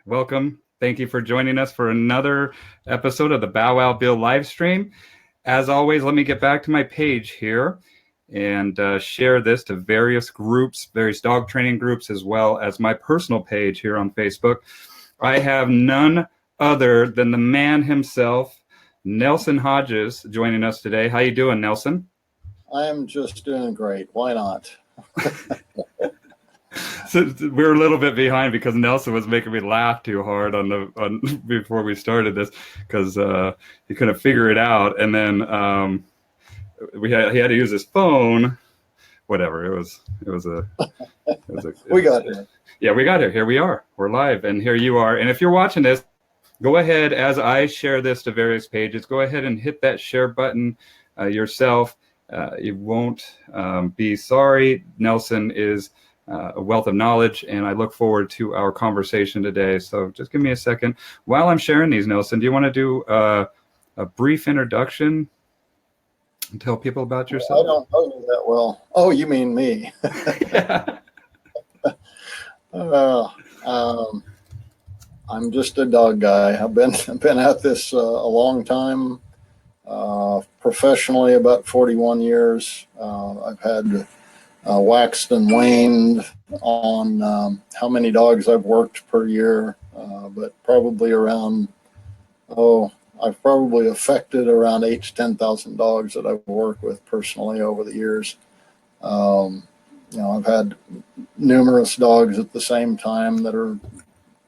Welcome. Thank you for joining us for another episode of the Bow Wow Bill live stream. As always, let me get back to my page here and share this to various groups, various dog training groups, as well as my personal page here on Facebook. I have none other than the man himself, Nelson Hodges, joining us today. How you doing, Nelson? I'm just doing great. Why not? So we're a little bit behind because Nelson was making me laugh too hard before we started this because he couldn't figure it out, and then he had to use his phone. Whatever. It was We got here. Yeah, we got here. Here we are. We're live, and here you are. And if you're watching this, go ahead, as I share this to various pages, go ahead and hit that share button yourself. You won't be sorry. Nelson is a wealth of knowledge, and I look forward to our conversation today. So just give me a second. While I'm sharing these, Nelson, do you want to do a brief introduction and tell people about yourself? I don't know you that well. Oh, you mean me? Yeah. I'm just a dog guy. I've been at this a long time. Professionally, about 41 years. I've had waxed and waned on how many dogs I've worked per year, but probably around, I've probably affected around 8,000 to 10,000 dogs that I've worked with personally over the years. I've had numerous dogs at the same time that are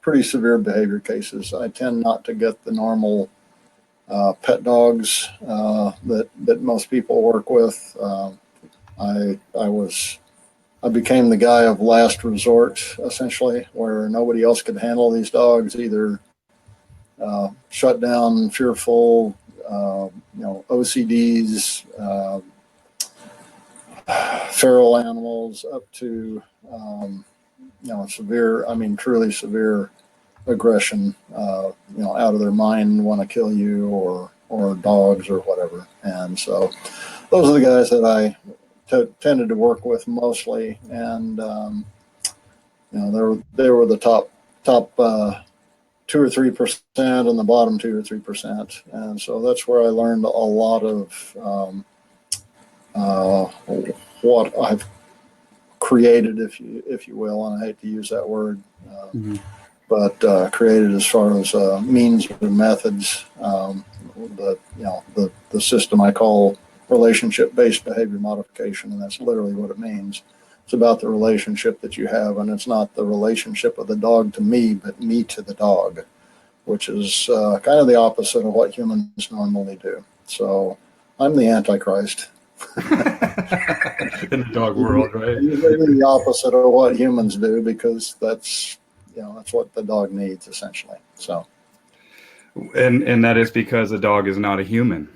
pretty severe behavior cases. I tend not to get the normal pet dogs that most people work with. I became the guy of last resort, essentially, where nobody else could handle these dogs, either shut down, fearful, OCDs, feral animals, up to severe, truly severe aggression, out of their mind, want to kill you, or dogs or whatever. And so those are the guys that I tended to work with mostly, and they were the top 2 or 3% and the bottom 2 or 3%, and so that's where I learned a lot of what I've created, if you will, and I hate to use that word, but created as far as means or methods. The system I call relationship-based behavior modification, and that's literally what it means. It's about the relationship that you have, and it's not the relationship of the dog to me, but me to the dog, which is kind of the opposite of what humans normally do. So I'm the Antichrist. In the dog world, right? The opposite of what humans do, because that's what the dog needs, essentially. So, and that is because a dog is not a human.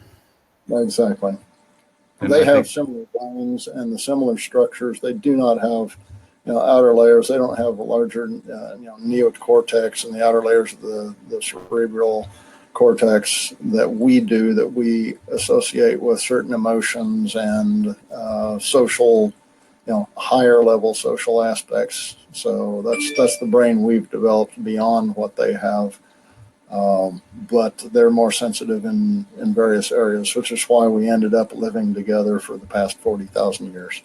Exactly. And they have similar bones and the similar structures. They do not have, outer layers. They don't have a larger, neocortex and the outer layers of the cerebral cortex that we do, that we associate with certain emotions and social, higher level social aspects. So that's the brain we've developed beyond what they have. But they're more sensitive in various areas, which is why we ended up living together for the past 40,000 years.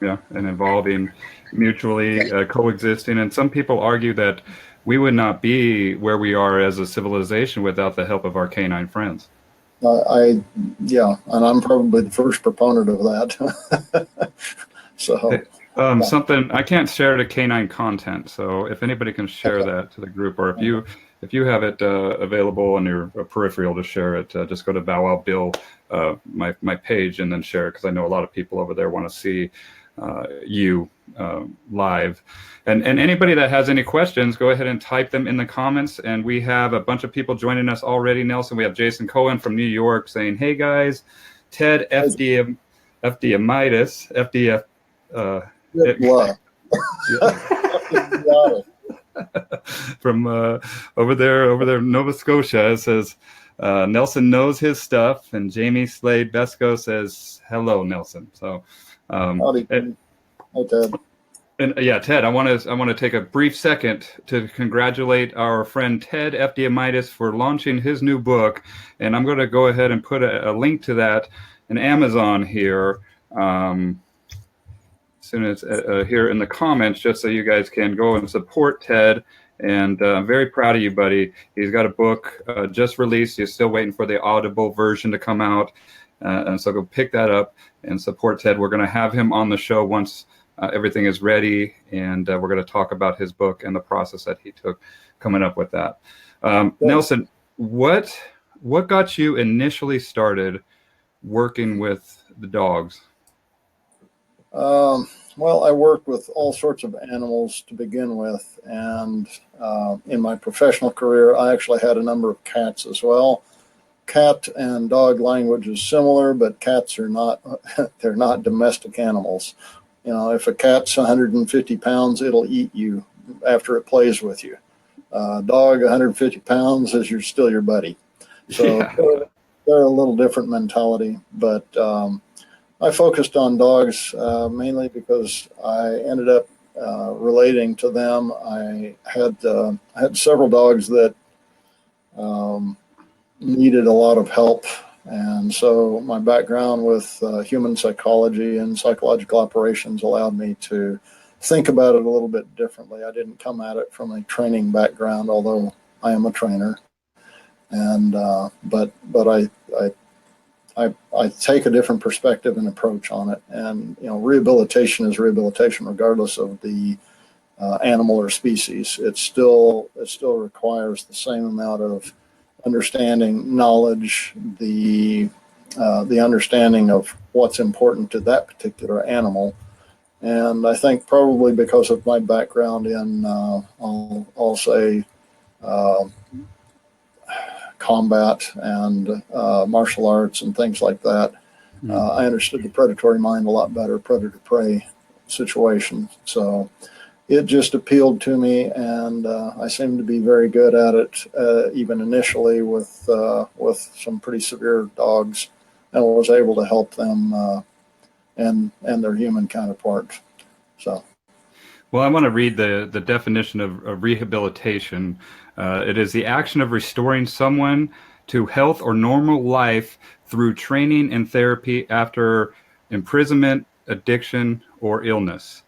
Yeah, and evolving, mutually coexisting. And some people argue that we would not be where we are as a civilization without the help of our canine friends. And I'm probably the first proponent of that. So. Something I can't share the canine content, so if anybody can share that to the group, or if you have it available on your peripheral to share it, just go to Bow Wow Bill, my page, and then share it, because I know a lot of people over there want to see you live. And anybody that has any questions, go ahead and type them in the comments. And we have a bunch of people joining us already, Nelson. We have Jason Cohen from New York saying, "Hey guys, Ted FDF." From over there, Nova Scotia, says Nelson knows his stuff, and Jamie Slade Besco says hello, Nelson. So, Howdy, Ted. And yeah, Ted, I want to take a brief second to congratulate our friend Ted Efdiamitis for launching his new book, and I'm going to go ahead and put a link to that in Amazon here. As soon as here in the comments, just so you guys can go and support Ted. And I'm very proud of you, buddy. He's got a book just released. He's still waiting for the Audible version to come out. And so go pick that up and support Ted. We're going to have him on the show once everything is ready. And we're going to talk about his book and the process that he took coming up with that. Nelson, what got you initially started working with the dogs? Well, I worked with all sorts of animals to begin with, and in my professional career, I actually had a number of cats as well. Cat and dog language is similar, but cats are not, they're not domestic animals. You know, if a cat's 150 pounds, it'll eat you after it plays with you. Dog 150 pounds is still your buddy. So Yeah. they're a little different mentality, but I focused on dogs mainly because I ended up relating to them. I had several dogs that needed a lot of help, and so my background with human psychology and psychological operations allowed me to think about it a little bit differently. I didn't come at it from a training background, although I am a trainer, and but I take a different perspective and approach on it. And, you know, rehabilitation is rehabilitation regardless of the animal or species. It still requires the same amount of understanding, knowledge, the understanding of what's important to that particular animal. And I think probably because of my background in, I'll say, combat and martial arts and things like that, I understood the predatory mind a lot better, predator-prey situation. So it just appealed to me, and I seemed to be very good at it, even initially with some pretty severe dogs, and was able to help them and their human counterparts. So. Well, I want to read the definition of rehabilitation. It is the action of restoring someone to health or normal life through training and therapy after imprisonment, addiction, or illness.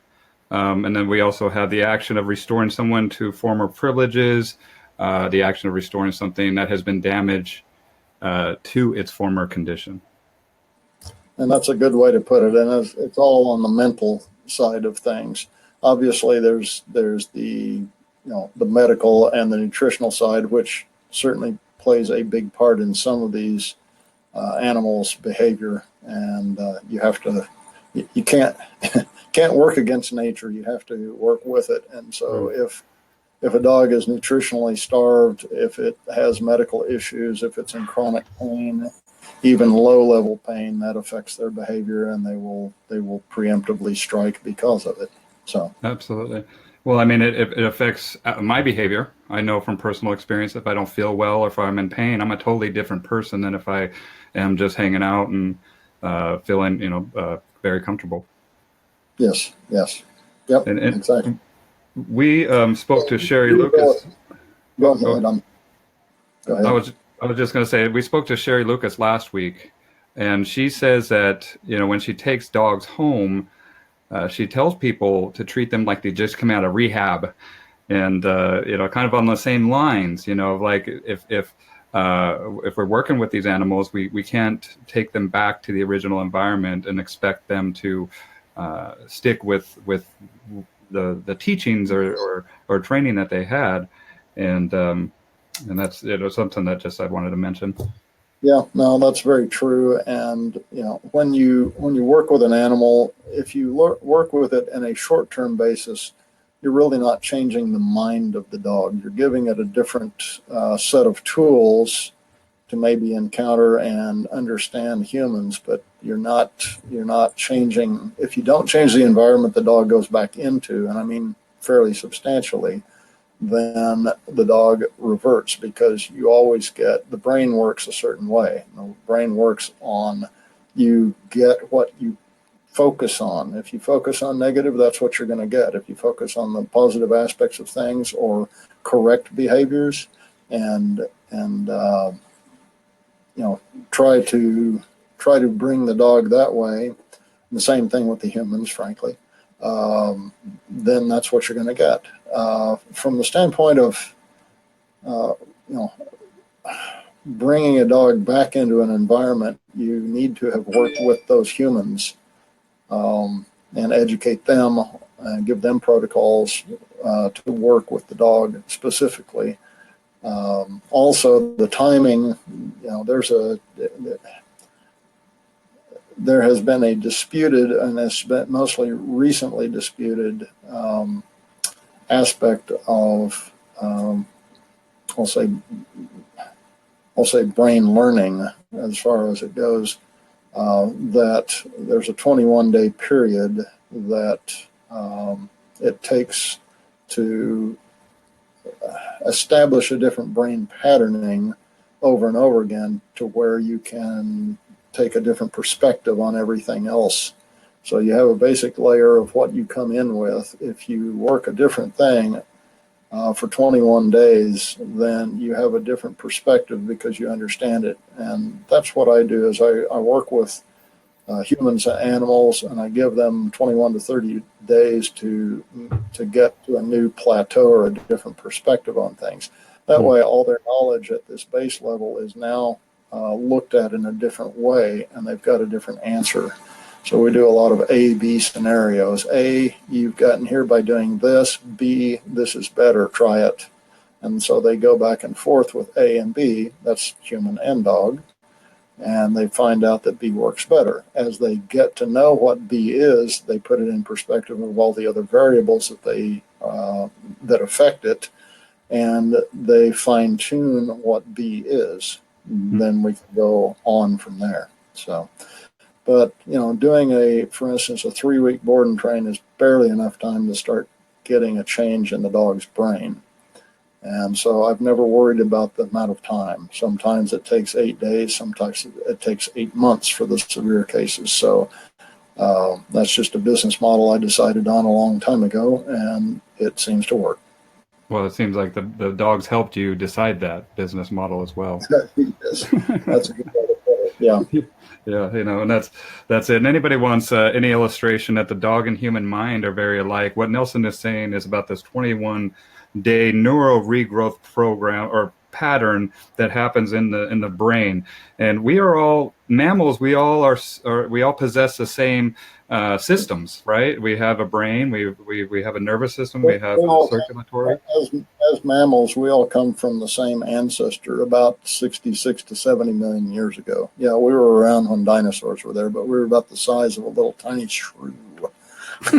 And then we also have the action of restoring someone to former privileges, the action of restoring something that has been damaged to its former condition. And that's a good way to put it. And it's all on the mental side of things. Obviously, there's the the medical and the nutritional side, which certainly plays a big part in some of these animals' behavior. And you can't work against nature. You have to work with it. And so if a dog is nutritionally starved, if it has medical issues, if it's in chronic pain, even low-level pain, that affects their behavior, and they will preemptively strike because of it. So absolutely. Well, I mean, it affects my behavior. I know from personal experience, if I don't feel well or if I'm in pain, I'm a totally different person than if I am just hanging out and feeling, very comfortable. Yes. Yep, and exactly. We spoke to Sherry Lucas. Go ahead. Go ahead. I was just going to say, we spoke to Sherry Lucas last week, and she says that, when she takes dogs home, she tells people to treat them like they just come out of rehab, and kind of on the same lines. Like if we're working with these animals, we can't take them back to the original environment and expect them to stick with the teachings or training that they had, and that's something that just I wanted to mention. Yeah, no, that's very true. And when you work with an animal, if you work with it in a short-term basis, you're really not changing the mind of the dog. You're giving it a different set of tools to maybe encounter and understand humans, but you're not changing. If you don't change the environment the dog goes back into, and I mean fairly substantially, then the dog reverts, because you always get, the brain works a certain way. The brain works on, you get what you focus on. If you focus on negative, that's what you're going to get. If you focus on the positive aspects of things or correct behaviors and try to bring the dog that way, the same thing with the humans, frankly, then that's what you're going to get. From the standpoint of bringing a dog back into an environment, you need to have worked with those humans and educate them and give them protocols to work with the dog specifically. Also, the timing, there has been a disputed, and it's been mostly recently disputed aspect of, I'll say brain learning as far as it goes, that there's a 21-day period that it takes to establish a different brain patterning over and over again to where you can take a different perspective on everything else. So you have a basic layer of what you come in with. If you work a different thing for 21 days, then you have a different perspective because you understand it. And that's what I do is I work with humans and animals, and I give them 21 to 30 days to get to a new plateau or a different perspective on things. That way, all their knowledge at this base level is now looked at in a different way, and they've got a different answer. So we do a lot of A, B scenarios. A, you've gotten here by doing this. B, this is better, try it. And so they go back and forth with A and B, that's human and dog, and they find out that B works better. As they get to know what B is, they put it in perspective of all the other variables that affect it, and they fine tune what B is. Then we can go on from there. So, but doing for instance, a 3-week board and train is barely enough time to start getting a change in the dog's brain. And so I've never worried about the amount of time. Sometimes it takes 8 days, sometimes it takes 8 months for the severe cases. So that's just a business model I decided on a long time ago, and it seems to work. Well, it seems like the dogs helped you decide that business model as well. Yes, that's a good way to put it. Yeah. Yeah, and that's it. And anybody wants any illustration that the dog and human mind are very alike. What Nelson is saying is about this 21-day neural regrowth program or pattern that happens in the brain. And we are all mammals. We all possess the same systems, right? We have a brain. We have a nervous system. We have a circulatory. As mammals, we all come from the same ancestor about 66 to 70 million years ago. Yeah, we were around when dinosaurs were there, but we were about the size of a little tiny shrew. A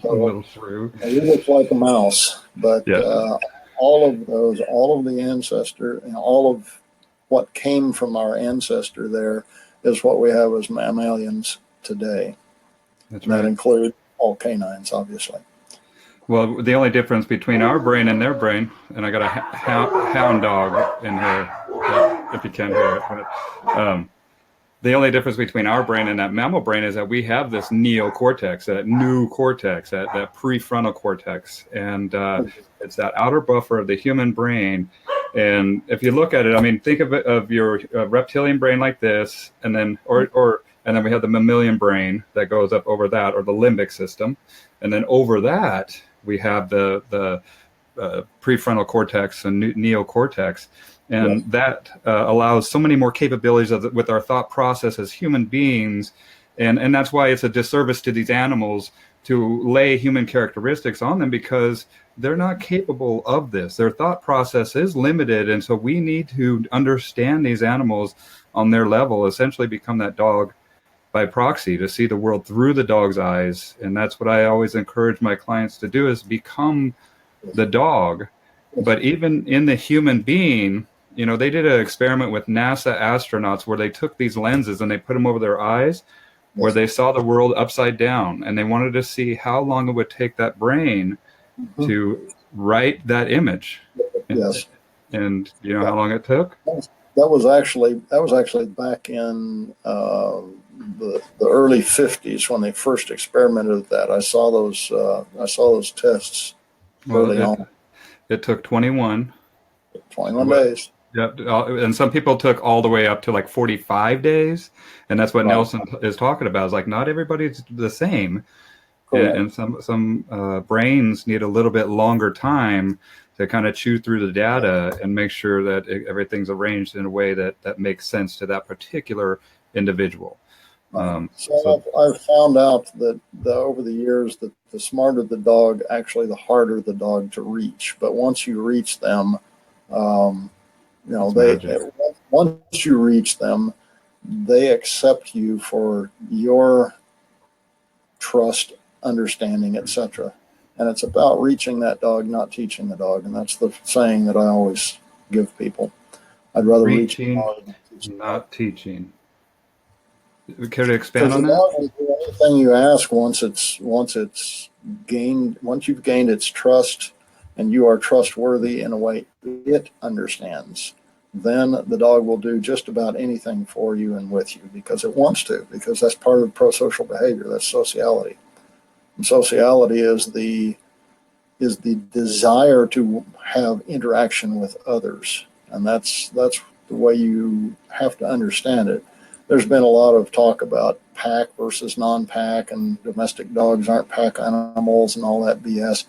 little shrew. It looks like a mouse, but yeah. all of the ancestor, and all of what came from our ancestor there is what we have as mammalians today. That's right. That include all canines, obviously. Well, the only difference between our brain and their brain, and I got a hound dog in here, if you can hear it. But, the only difference between our brain and that mammal brain is that we have this neocortex, that new cortex, that prefrontal cortex. And it's that outer buffer of the human brain. And if you look at it, I mean, think of your reptilian brain like this, and then and then we have the mammalian brain that goes up over that, or the limbic system. And then over that, we have the prefrontal cortex and neocortex. And that allows so many more capabilities with our thought process as human beings. And that's why it's a disservice to these animals to lay human characteristics on them, because they're not capable of this. Their thought process is limited. And so we need to understand these animals on their level, essentially become that dog by proxy, to see the world through the dog's eyes. And that's what I always encourage my clients to do, is become the dog. But even in the human being, they did an experiment with NASA astronauts where they took these lenses and they put them over their eyes, where they saw the world upside down, and they wanted to see how long it would take that brain to write that image. Yes. And you know how long it took? That was actually back in the early 50s when they first experimented with that. I saw those tests early on. It took 21. 21 days. Yep. And some people took all the way up to like 45 days. And that's what Right. Nelson is talking about. Is like, not everybody's the same. And some brains need a little bit longer time to kind of chew through the data and make sure that everything's arranged in a way that makes sense to that particular individual. So I've found out that over the years that the smarter the dog, actually the harder the dog to reach. But once you reach them, once you reach them, they accept you for your trust, understanding, etc. And it's about reaching that dog, not teaching the dog. And that's the saying that I always give people. I'd rather reach the dog than teach the dog. Not teaching. Care to expand on that? Dog will do anything you ask once you've gained its trust and you are trustworthy in a way it understands. Then the dog will do just about anything for you and with you because it wants to, because that's part of pro-social behavior. That's sociality. And sociality is the desire to have interaction with others. And that's the way you have to understand it. There's been a lot of talk about pack versus non-pack and domestic dogs aren't pack animals and all that BS.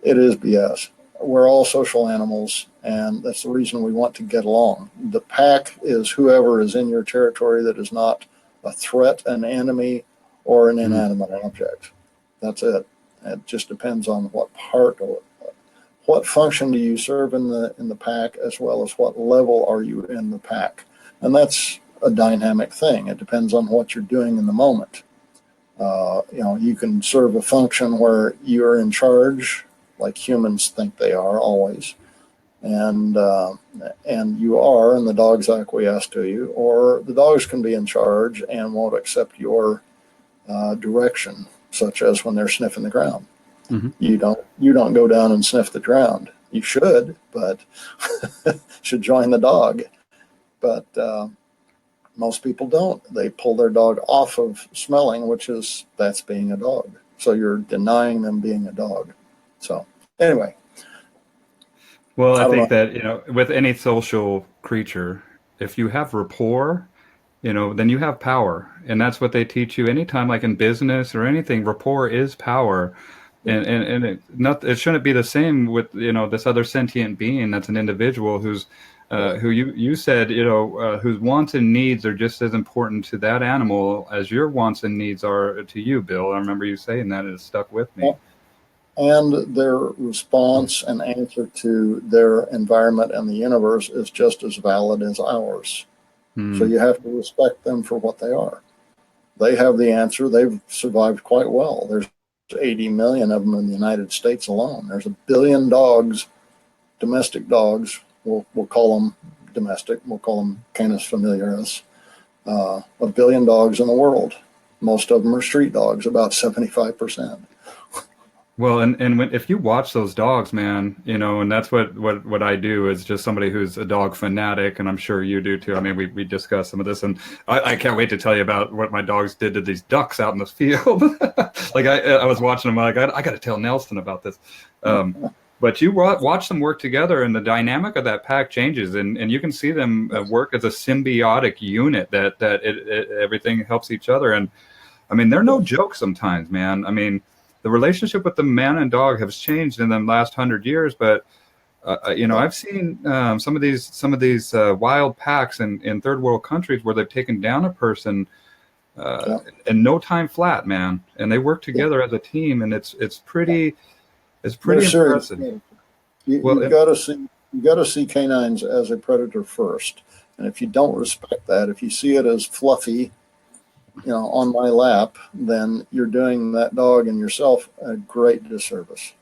It is BS. We're all social animals, and that's the reason we want to get along. The pack is whoever is in your territory that is not a threat, an enemy, or an inanimate object. That's it. It just depends on what function do you serve in the pack, as well as what level are you in the pack. And that's a dynamic thing. It depends on what you're doing in the moment. You can serve a function where you're in charge, like humans think they are always, and you are, and the dog's acquiesce to you, or the dogs can be in charge and won't accept your direction, such as when they're sniffing the ground. Mm-hmm. You don't go down and sniff the ground. You should, but should join the dog. But most people don't. They pull their dog off of smelling, that's being a dog. So you're denying them being a dog. So anyway. Well, I think that, with any social creature, if you have rapport, then you have power. And that's what they teach you anytime, like in business or anything. Rapport is power. And it shouldn't be the same with, this other sentient being that's an individual who you said, whose wants and needs are just as important to that animal as your wants and needs are to you, Bill. I remember you saying that, and it stuck with me. And their response and answer to their environment and the universe is just as valid as ours. So you have to respect them for what they are. They have the answer. They've survived quite well. There's 80 million of them in the United States alone. There's 1 billion dogs, domestic dogs. We'll call them domestic. We'll call them Canis familiaris. 1 billion dogs in the world. Most of them are street dogs, about 75%. Well, and if you watch those dogs, man, and that's what I do is just somebody who's a dog fanatic, and I'm sure you do too. I mean, we discussed some of this, and I can't wait to tell you about what my dogs did to these ducks out in the field. Like I was watching them, I got to tell Nelson about this. But you watch them work together, and the dynamic of that pack changes, and you can see them work as a symbiotic unit that everything helps each other. And I mean, they're no joke sometimes, man. I mean, the relationship with the man and dog has changed in the last 100 years, but I've seen some of these wild packs in third world countries where they've taken down a person in no time flat, man, and they work together as a team, and it's pretty impressive. You got to see canines as a predator first, and if you don't respect that, if you see it as fluffy, on my lap, then you're doing that dog and yourself a great disservice.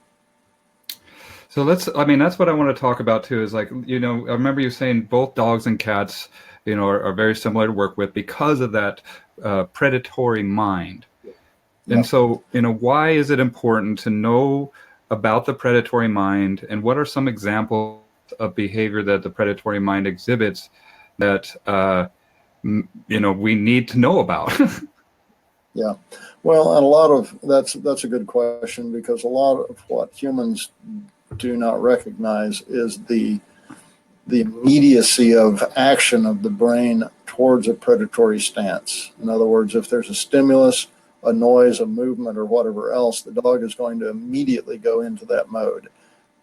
So that's what I want to talk about too, is like, I remember you saying both dogs and cats, are very similar to work with because of that predatory mind. Yeah. And so, why is it important to know about the predatory mind, and what are some examples of behavior that the predatory mind exhibits that we need to know about. Yeah. Well, and a lot of that's a good question, because a lot of what humans do not recognize is the immediacy of action of the brain towards a predatory stance. In other words, if there's a stimulus, a noise, a movement, or whatever else, the dog is going to immediately go into that mode.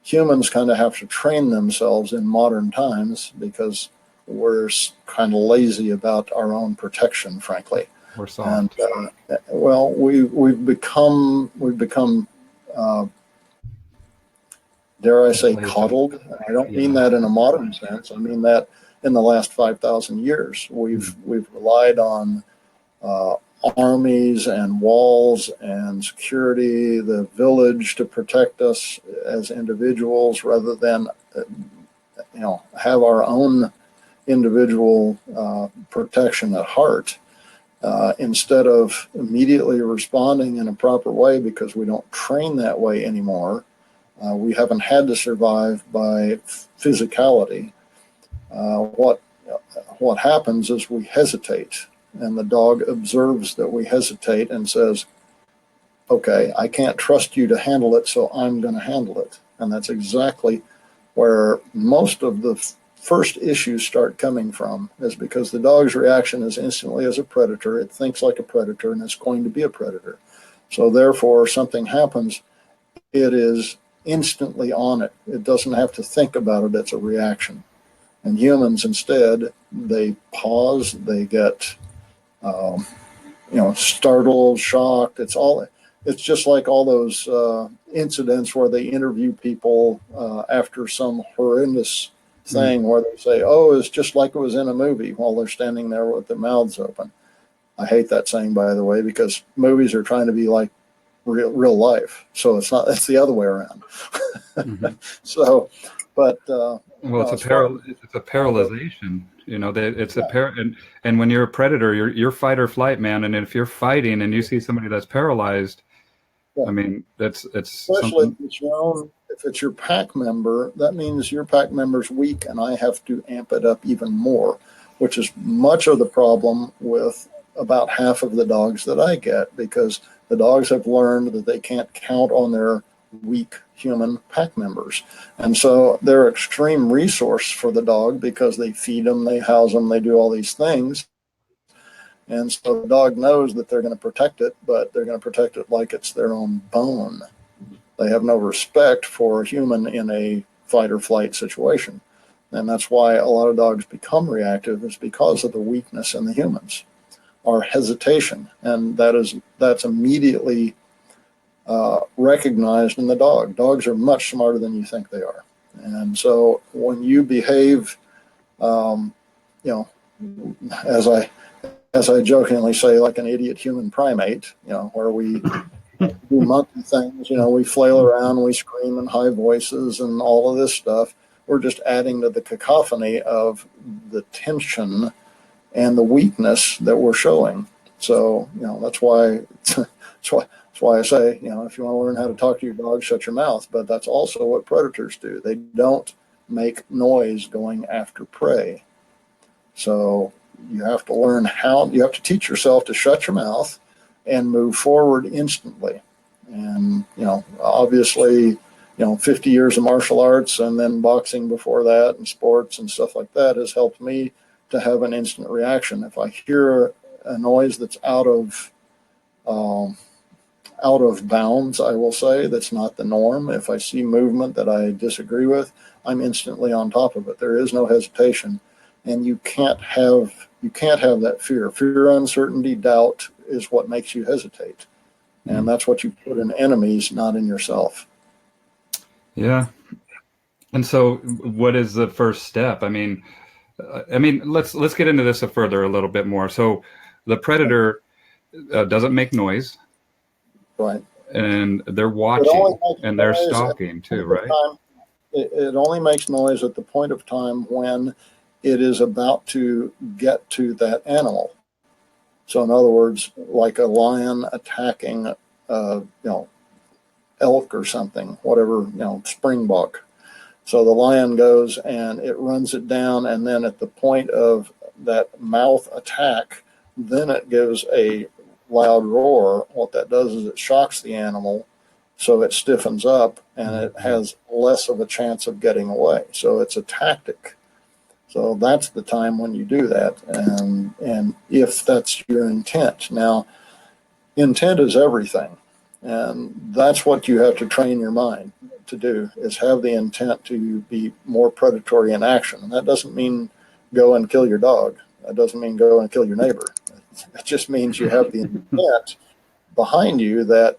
Humans kind of have to train themselves in modern times because we're kind of lazy about our own protection, frankly. We're soft. And well, we've become dare I say, coddled. I don't mean that in a modern sense. I mean that in the last 5,000 years, we've relied on armies and walls and security, the village, to protect us as individuals, rather than have our own individual protection at heart. Instead of immediately responding in a proper way, because we don't train that way anymore. We haven't had to survive by physicality. What happens is we hesitate, and the dog observes that we hesitate and says, okay, I can't trust you to handle it, so I'm going to handle it. And that's exactly where most of the first issues start coming from, is because the dog's reaction is instantly as a predator. It thinks like a predator, and it's going to be a predator. So therefore, something happens, it is instantly on it. It doesn't have to think about it. It's a reaction. And humans, instead, they pause, they get startled, shocked. It's just like all those incidents where they interview people after some horrendous thing, where they say, oh, it's just like it was in a movie, while they're standing there with their mouths open. I hate that saying, by the way, because movies are trying to be like real life. So it's not, it's the other way around. So, but well, it's a paralyzation. And when you're a predator, you're fight or flight, man. And if you're fighting and you see somebody that's paralyzed, I mean, it's especially if it's your pack member, that means your pack member's weak, and I have to amp it up even more, which is much of the problem with about half of the dogs that I get, because the dogs have learned that they can't count on their weak human pack members. And so they're an extreme resource for the dog, because they feed them, they house them, they do all these things. And so the dog knows that they're going to protect it, but they're going to protect it like it's their own bone. They have no respect for a human in a fight or flight situation. And that's why a lot of dogs become reactive, is because of the weakness in the humans, or hesitation. And that's immediately recognized in the dog. Dogs are much smarter than you think they are. And so when you behave, as I jokingly say, like an idiot human primate, where we do monkey things, we flail around, we scream in high voices and all of this stuff, we're just adding to the cacophony of the tension and the weakness that we're showing. So, that's why I say, if you want to learn how to talk to your dog, shut your mouth. But that's also what predators do. They don't make noise going after prey. So you have to learn you have to teach yourself to shut your mouth and move forward instantly. And, obviously, 50 years of martial arts and then boxing before that and sports and stuff like that has helped me to have an instant reaction. If I hear a noise that's out of bounds, I will say, that's not the norm. If I see movement that I disagree with, I'm instantly on top of it. There is no hesitation. And you can't have that fear. Fear, uncertainty, doubt is what makes you hesitate. And that's what you put in enemies, not in yourself. Yeah. And so what is the first step? I mean, let's get into this a little bit more. So the predator doesn't make noise. Right. And they're watching and they're stalking too, right? It only makes noise at the point of time when it is about to get to that animal. So in other words, like a lion attacking, elk or something, whatever, springbok. So the lion goes and it runs it down, and then at the point of that mouth attack, then it gives a loud roar. What that does is it shocks the animal, so it stiffens up and it has less of a chance of getting away. So it's a tactic. So that's the time when you do that, and if that's your intent. Now, intent is everything, and that's what you have to train your mind to do, is have the intent to be more predatory in action. And that doesn't mean go and kill your dog. That doesn't mean go and kill your neighbor. It just means you have the intent behind you that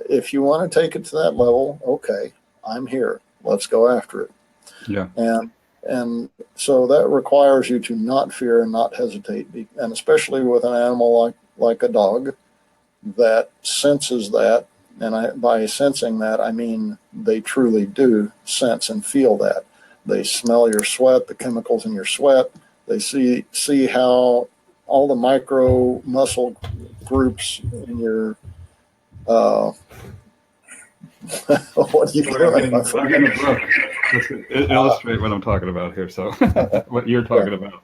if you want to take it to that level, okay, I'm here. Let's go after it. Yeah. And so that requires you to not fear and not hesitate, and especially with an animal like a dog that senses that. And by sensing that, I mean they truly do sense and feel that. They smell your sweat, the chemicals in your sweat. They see how all the micro muscle groups in your what are you doing? I'm getting a book. Illustrate what I'm talking about here. So what you're talking about.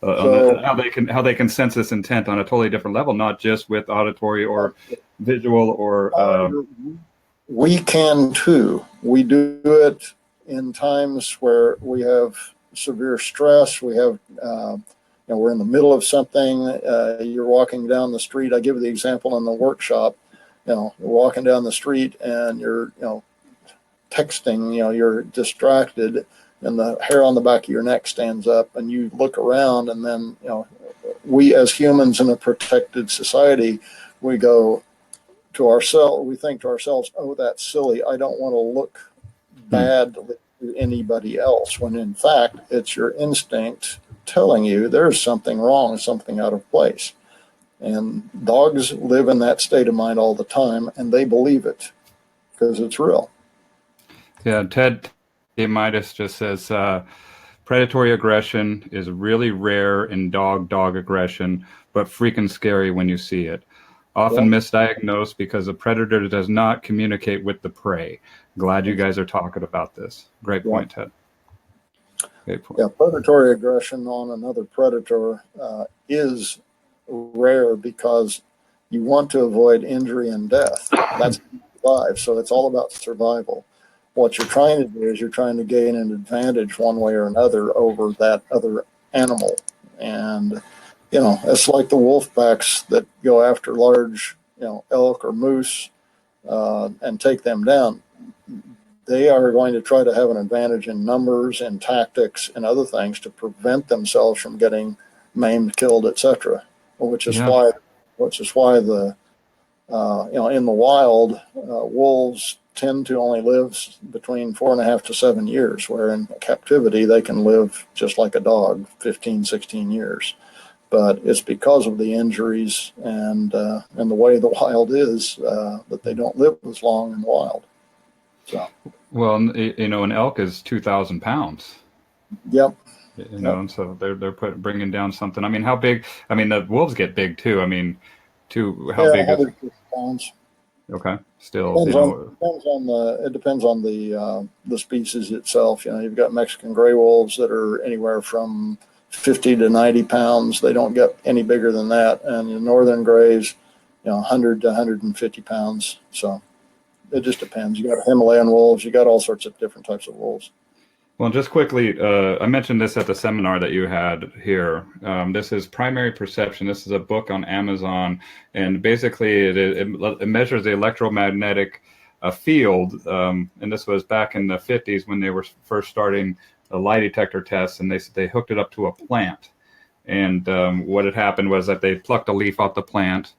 How they can sense this intent on a totally different level, not just with auditory or visual or. We can too. We do it in times where we have severe stress. We have, we're in the middle of something. You're walking down the street. I give the example in the workshop. You're walking down the street and you're, texting. You're distracted, and the hair on the back of your neck stands up, and you look around, and then, we as humans in a protected society, we go to ourselves, we think to ourselves, oh, that's silly. I don't want to look bad to anybody else, when in fact, it's your instinct telling you there's something wrong, something out of place. And dogs live in that state of mind all the time, and they believe it because it's real. Yeah, Ted Midas just says, predatory aggression is really rare in dog aggression, but freaking scary when you see it. Often misdiagnosed because the predator does not communicate with the prey. Glad you guys are talking about this. Great point, Ted. Great point. Yeah, predatory aggression on another predator is rare because you want to avoid injury and death. That's survive. So it's all about survival. What you're trying to do is you're trying to gain an advantage one way or another over that other animal. And, it's like the wolf packs that go after large, elk or moose and take them down. They are going to try to have an advantage in numbers and tactics and other things to prevent themselves from getting maimed, killed, etc. Which is why the in the wild, wolves tend to only live between 4.5 to 7 years, where in captivity they can live just like a dog, 15, 16 years. But it's because of the injuries and the way the wild is that they don't live as long in the wild. So. Well, an elk is 2,000 pounds. Yep. And so they're bringing down something. I mean, how big? I mean, the wolves get big too. I mean, how big is it? Pounds. Okay, still. It depends on the species itself. You've got Mexican gray wolves that are anywhere from 50 to 90 pounds. They don't get any bigger than that. And the northern grays, 100 to 150 pounds. So it just depends. You got Himalayan wolves. You got all sorts of different types of wolves. Well, just quickly, I mentioned this at the seminar that you had here. This is Primary Perception. This is a book on Amazon, and basically it measures the electromagnetic field. And this was back in the 50s when they were first starting the lie detector tests, and they hooked it up to a plant. And what had happened was that they plucked a leaf off the plant,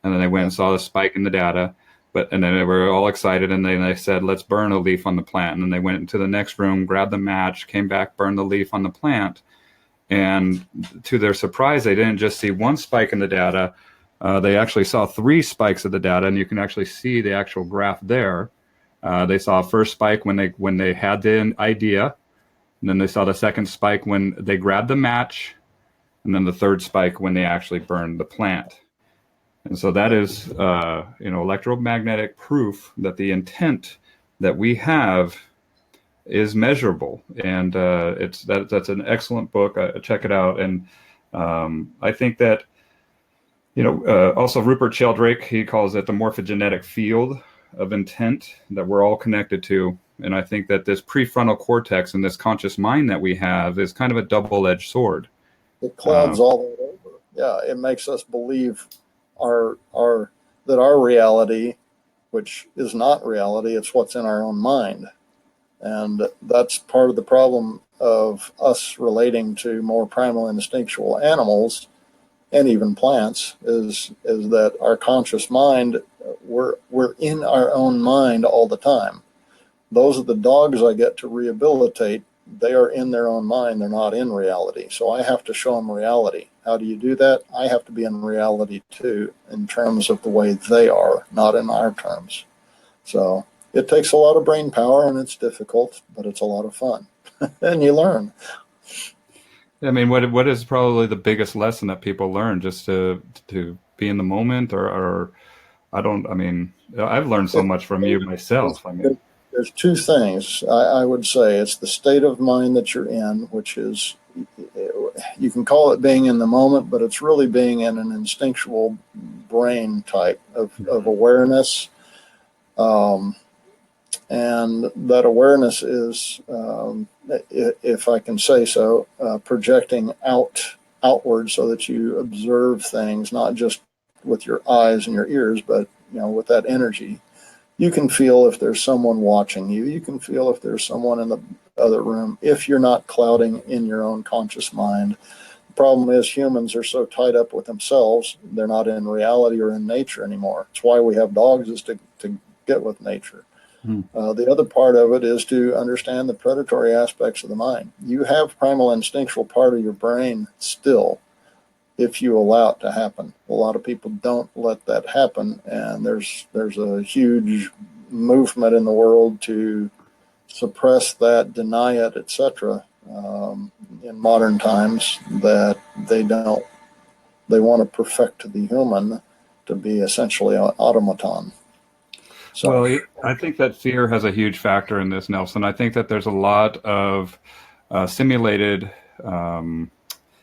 and then they went and saw the spike in the data. And then they were all excited, and then they said, let's burn a leaf on the plant. And then they went into the next room, grabbed the match, came back, burned the leaf on the plant. And to their surprise, they didn't just see one spike in the data. They actually saw 3 spikes of the data, and you can actually see the actual graph there. They saw a first spike when they had the idea, and then they saw the second spike when they grabbed the match, and then the third spike when they actually burned the plant. And so that is, electromagnetic proof that the intent that we have is measurable. And that's an excellent book. Check it out. And I think that, also Rupert Sheldrake, he calls it the morphogenetic field of intent that we're all connected to. And I think that this prefrontal cortex and this conscious mind that we have is kind of a double-edged sword. It clouds all that over. Yeah, it makes us believe that our reality, which is not reality, it's what's in our own mind. And that's part of the problem of us relating to more primal instinctual animals and even plants is that our conscious mind, we're in our own mind all the time. Those are the dogs I get to rehabilitate. They are in their own mind. They're not in reality. So I have to show them reality. How do you do that? I have to be in reality too, in terms of the way they are, not in our terms. So it takes a lot of brain power and it's difficult, but it's a lot of fun. And you learn. I mean, what is probably the biggest lesson that people learn, just to be in the moment, or I've learned so much from you myself. I mean, there's two things I would say. It's the state of mind that you're in, which is, you can call it being in the moment, but it's really being in an instinctual brain type of awareness. And that awareness is, if I can say so, projecting outward so that you observe things, not just with your eyes and your ears, but with that energy. You can feel if there's someone watching you. You can feel if there's someone in the other room, if you're not clouding in your own conscious mind. The problem is humans are so tied up with themselves, they're not in reality or in nature anymore. It's why we have dogs, is to get with nature. The other part of it is to understand the predatory aspects of the mind. You have primal instinctual part of your brain still, if you allow it to happen. A lot of people don't let that happen, and there's a huge movement in the world to suppress that, deny it, etc. In modern times, that they want to perfect the human to be essentially an automaton. So, well, I think that fear has a huge factor in this, Nelson. I think that there's a lot of simulated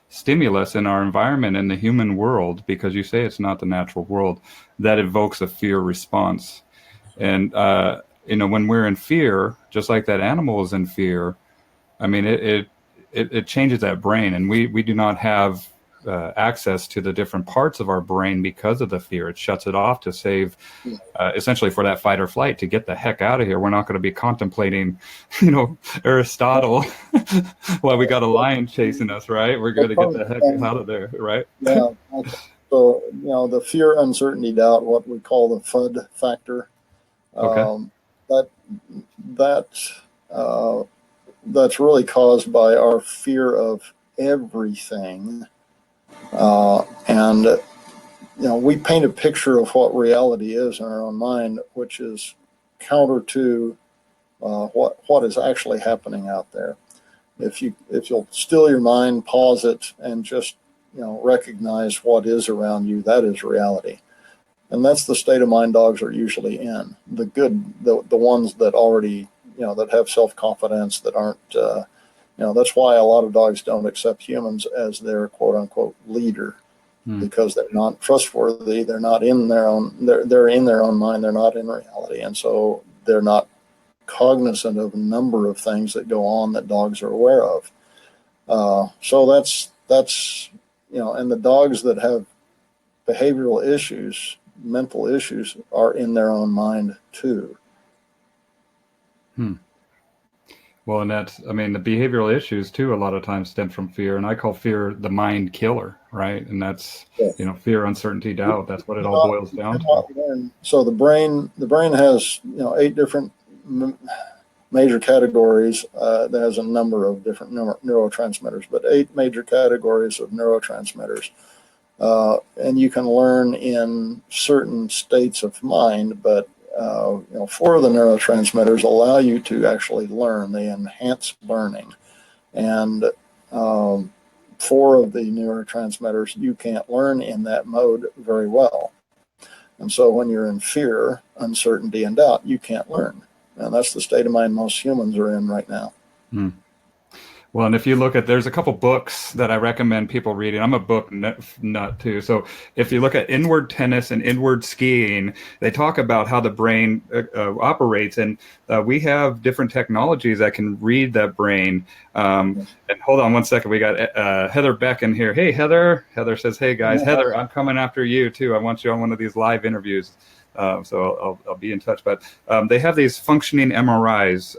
stimulus in our environment, in the human world, because you say it's not the natural world, that evokes a fear response. And, when we're in fear, just like that animal is in fear, I mean, it changes that brain, and we do not have access to the different parts of our brain because of the fear. It shuts it off to save, essentially for that fight or flight, to get the heck out of here. We're not going to be contemplating, Aristotle while we got a lion chasing us, right? We're going to get the heck out of there, right? Yeah. So, the fear, uncertainty, doubt, what we call the FUD factor, Okay. That's really caused by our fear of everything. And we paint a picture of what reality is in our own mind, which is counter to what is actually happening out there. If you'll still your mind, pause it, and just recognize what is around you, that is reality. And that's the state of mind dogs are usually in. The ones that already, that have self-confidence, that aren't, that's why a lot of dogs don't accept humans as their quote unquote leader, because they're not trustworthy. They're not in their own, they're in their own mind. They're not in reality. And so they're not cognizant of a number of things that go on that dogs are aware of. So that's, and the dogs that have behavioral issues, mental issues, are in their own mind too. Well, and that's, the behavioral issues too, a lot of times stem from fear, and I call fear the mind killer, right? And that's, fear, uncertainty, doubt. That's what it all boils down to. So the brain has, 8 different major categories. That has a number of different neurotransmitters, but 8 major categories of neurotransmitters. And you can learn in certain states of mind, but 4 of the neurotransmitters allow you to actually learn. They enhance learning. And 4 of the neurotransmitters you can't learn in that mode very well. And so when you're in fear, uncertainty, and doubt, you can't learn. And that's the state of mind most humans are in right now. Well, and if you look at, there's a couple books that I recommend people reading. I'm a book nut too. So if you look at Inward Tennis and Inward Skiing, they talk about how the brain operates. And we have different technologies that can read that brain. And hold on one second. We got Heather Beck in here. Hey, Heather. Heather says, hey, guys. Heather, I'm coming after you too. I want you on one of these live interviews. So I'll be in touch. But they have these functioning MRIs.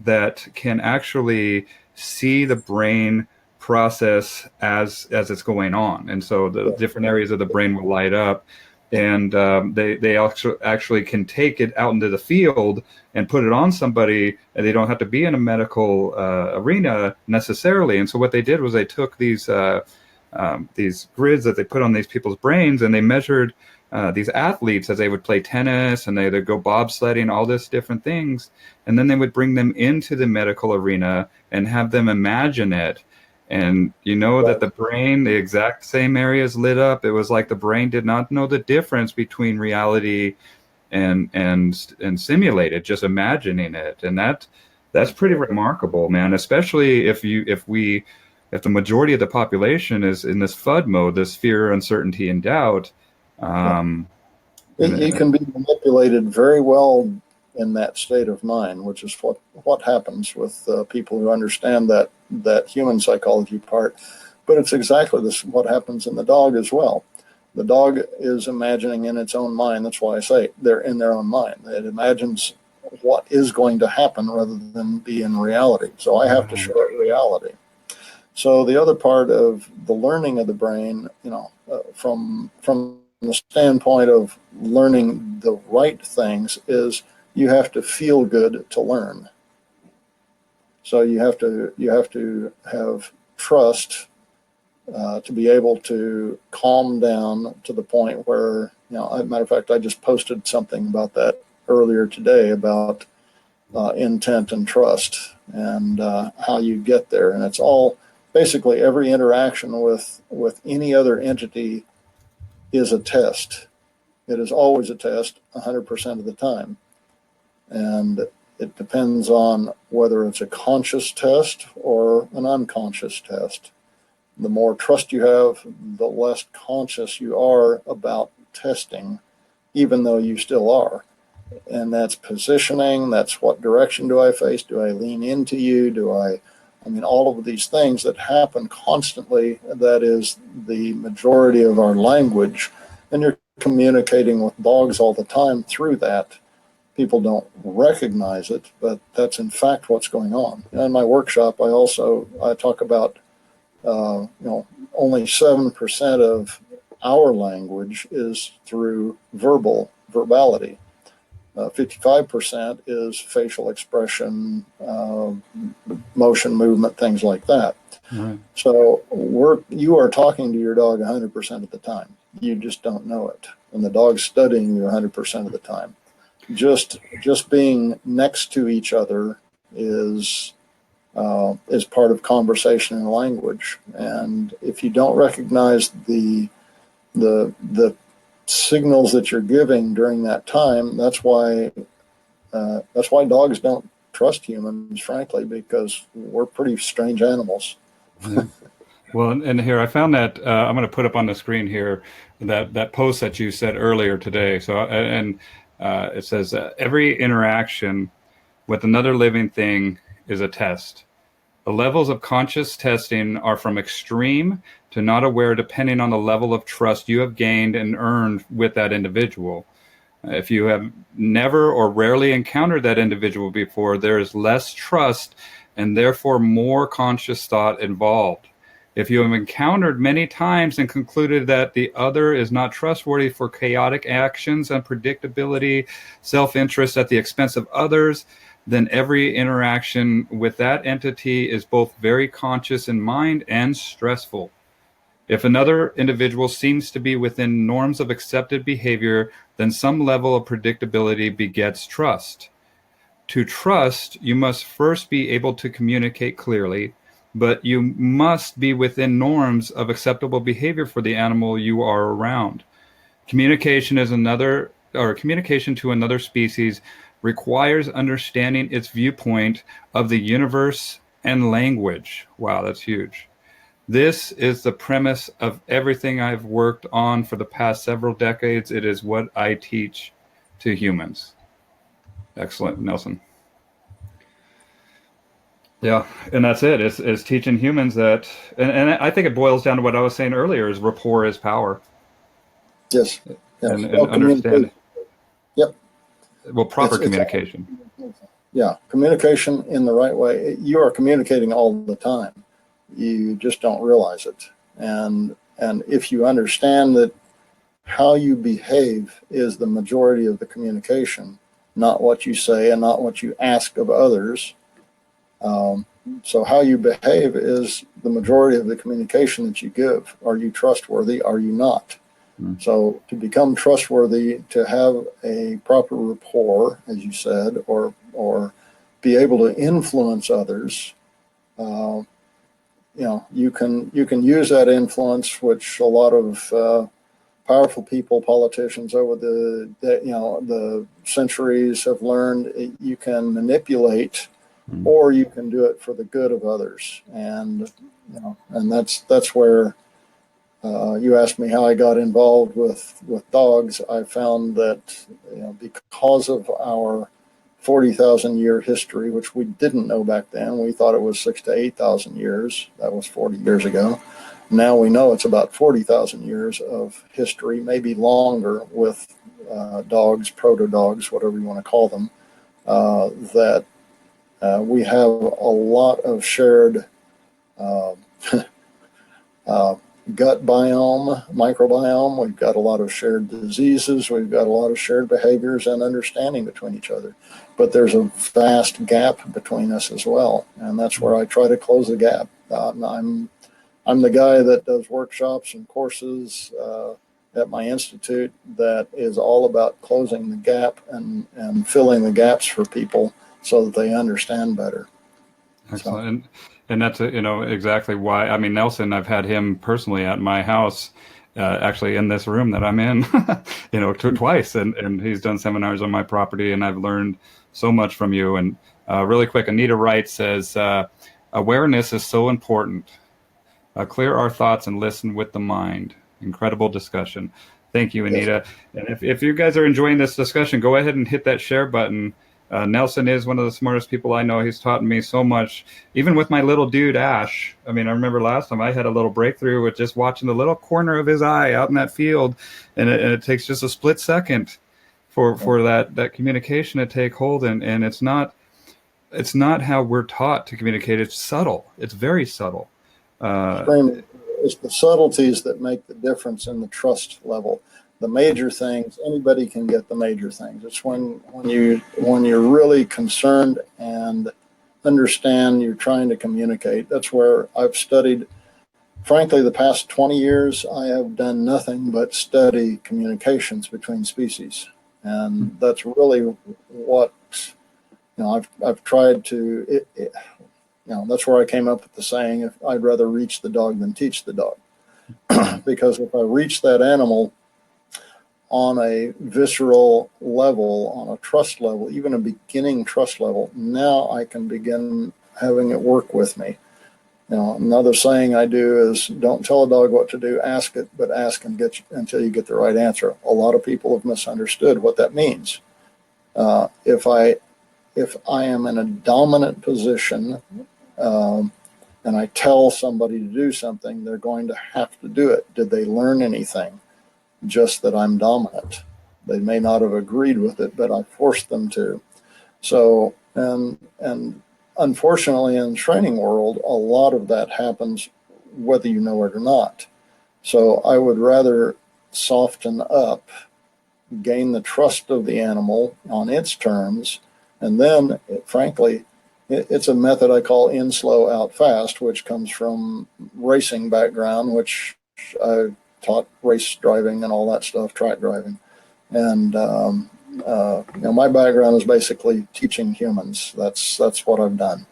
That can actually see the brain process as it's going on, and so the different areas of the brain will light up, and they also actually can take it out into the field and put it on somebody, and they don't have to be in a medical arena necessarily. And so what they did was they took these grids that they put on these people's brains, and they measured these athletes as they would play tennis and they'd go bobsledding, all this different things. And then they would bring them into the medical arena and have them imagine it. And that the brain, the exact same areas lit up. It was like the brain did not know the difference between reality and simulated, just imagining it. And that's pretty remarkable, man, especially if the majority of the population is in this FUD mode, this fear, uncertainty, and doubt. You can be manipulated very well in that state of mind, which is what happens with people who understand that human psychology part. But it's exactly what happens in the dog as well. The dog is imagining in its own mind. That's why I say they're in their own mind. It imagines what is going to happen rather than be in reality. So I have to show it reality. So the other part of the learning of the brain, from the standpoint of learning the right things, is you have to feel good to learn. So you have to have trust to be able to calm down to the point where, as a matter of fact, I just posted something about that earlier today about intent and trust and how you get there. And it's all basically every interaction with any other entity is a test. It is always a test 100% of the time. And it depends on whether it's a conscious test or an unconscious test. The more trust you have, the less conscious you are about testing, even though you still are. And that's positioning. That's what direction do I face? Do I lean into you? All of these things that happen constantly, that is the majority of our language. And you're communicating with dogs all the time through that. People don't recognize it, but that's in fact what's going on. In my workshop, I talk about, only 7% of our language is through verbality. 55% is facial expression, motion, movement, things like that. Right. So you are talking to your dog 100% of the time. You just don't know it. And the dog's studying you 100% of the time. Just being next to each other is part of conversation and language. And if you don't recognize the signals that you're giving during that time, that's why dogs don't trust humans, frankly, because we're pretty strange animals. Well, and here I found that I'm going to put up on the screen here that post that you said earlier today. So it says every interaction with another living thing is a test. The levels of conscious testing are from extreme to not aware, depending on the level of trust you have gained and earned with that individual. If you have never or rarely encountered that individual before, there is less trust and therefore more conscious thought involved. If you have encountered many times and concluded that the other is not trustworthy for chaotic actions, unpredictability, self-interest at the expense of others, then every interaction with that entity is both very conscious in mind and stressful. If another individual seems to be within norms of accepted behavior, then some level of predictability begets trust. To trust, you must first be able to communicate clearly, but you must be within norms of acceptable behavior for the animal you are around. Communication to another species requires understanding its viewpoint of the universe and language. Wow, that's huge. This is the premise of everything I've worked on for the past several decades. It is what I teach to humans. Excellent, Nelson. Yeah, and that's it. It's teaching humans that, and I think it boils down to what I was saying earlier: is rapport is power. Yes. And understand. Yep. Well, proper communication. Yeah, communication in the right way. You are communicating all the time. You just don't realize it. And if you understand that how you behave is the majority of the communication, not what you say and not what you ask of others. So how you behave is the majority of the communication that you give. Are you trustworthy? Are you not? So to become trustworthy, to have a proper rapport, as you said, or be able to influence others, you can use that influence, which a lot of powerful people, politicians over the centuries have learned. You can manipulate, or you can do it for the good of others, and that's where. You asked me how I got involved with dogs. I found that because of our 40,000 year history, which we didn't know back then, we thought it was 6,000 to 8,000 years. That was 40 years ago. Now we know it's about 40,000 years of history, maybe longer, with dogs, proto-dogs, whatever you want to call them, that we have a lot of shared gut biome, microbiome. We've got a lot of shared diseases. We've got a lot of shared behaviors and understanding between each other. But there's a vast gap between us as well, and that's where I try to close the gap. I'm the guy that does workshops and courses at my institute that is all about closing the gap and filling the gaps for people so that they understand better. Excellent. So. And that's exactly why. I mean, Nelson, I've had him personally at my house, actually in this room that I'm in, twice, and he's done seminars on my property, and I've learned so much from you. And really quick, Anita Wright says, awareness is so important. Clear our thoughts and listen with the mind. Incredible discussion. Thank you, Anita. Yes. And if you guys are enjoying this discussion, go ahead and hit that share button. Nelson is one of the smartest people I know. He's taught me so much, even with my little dude, Ash. I mean, I remember last time I had a little breakthrough with just watching the little corner of his eye out in that field. And it takes just a split second for that communication to take hold. And it's not how we're taught to communicate. It's subtle. It's very subtle. It's the subtleties that make the difference in the trust level. The major things, anybody can get the major things. It's when you're really concerned and understand you're trying to communicate. That's where I've studied. Frankly, the past 20 years, I have done nothing but study communications between species, and that's really what I've tried to. That's where I came up with the saying: "If I'd rather reach the dog than teach the dog," because if I reach that animal on a visceral level, on a trust level, even a beginning trust level, now I can begin having it work with me. Another saying I do is, don't tell a dog what to do, ask it, but ask and until you get the right answer. A lot of people have misunderstood what that means. If I am in a dominant position and I tell somebody to do something, they're going to have to do it. Did they learn anything? Just that I'm dominant. They may not have agreed with it, but I forced them to. So, and unfortunately in the training world, a lot of that happens whether you know it or not. So I would rather soften up, gain the trust of the animal on its terms, and then, frankly, it's a method I call in slow, out fast, which comes from racing background, which I taught race driving and all that stuff, track driving. And my background is basically teaching humans. That's what I've done.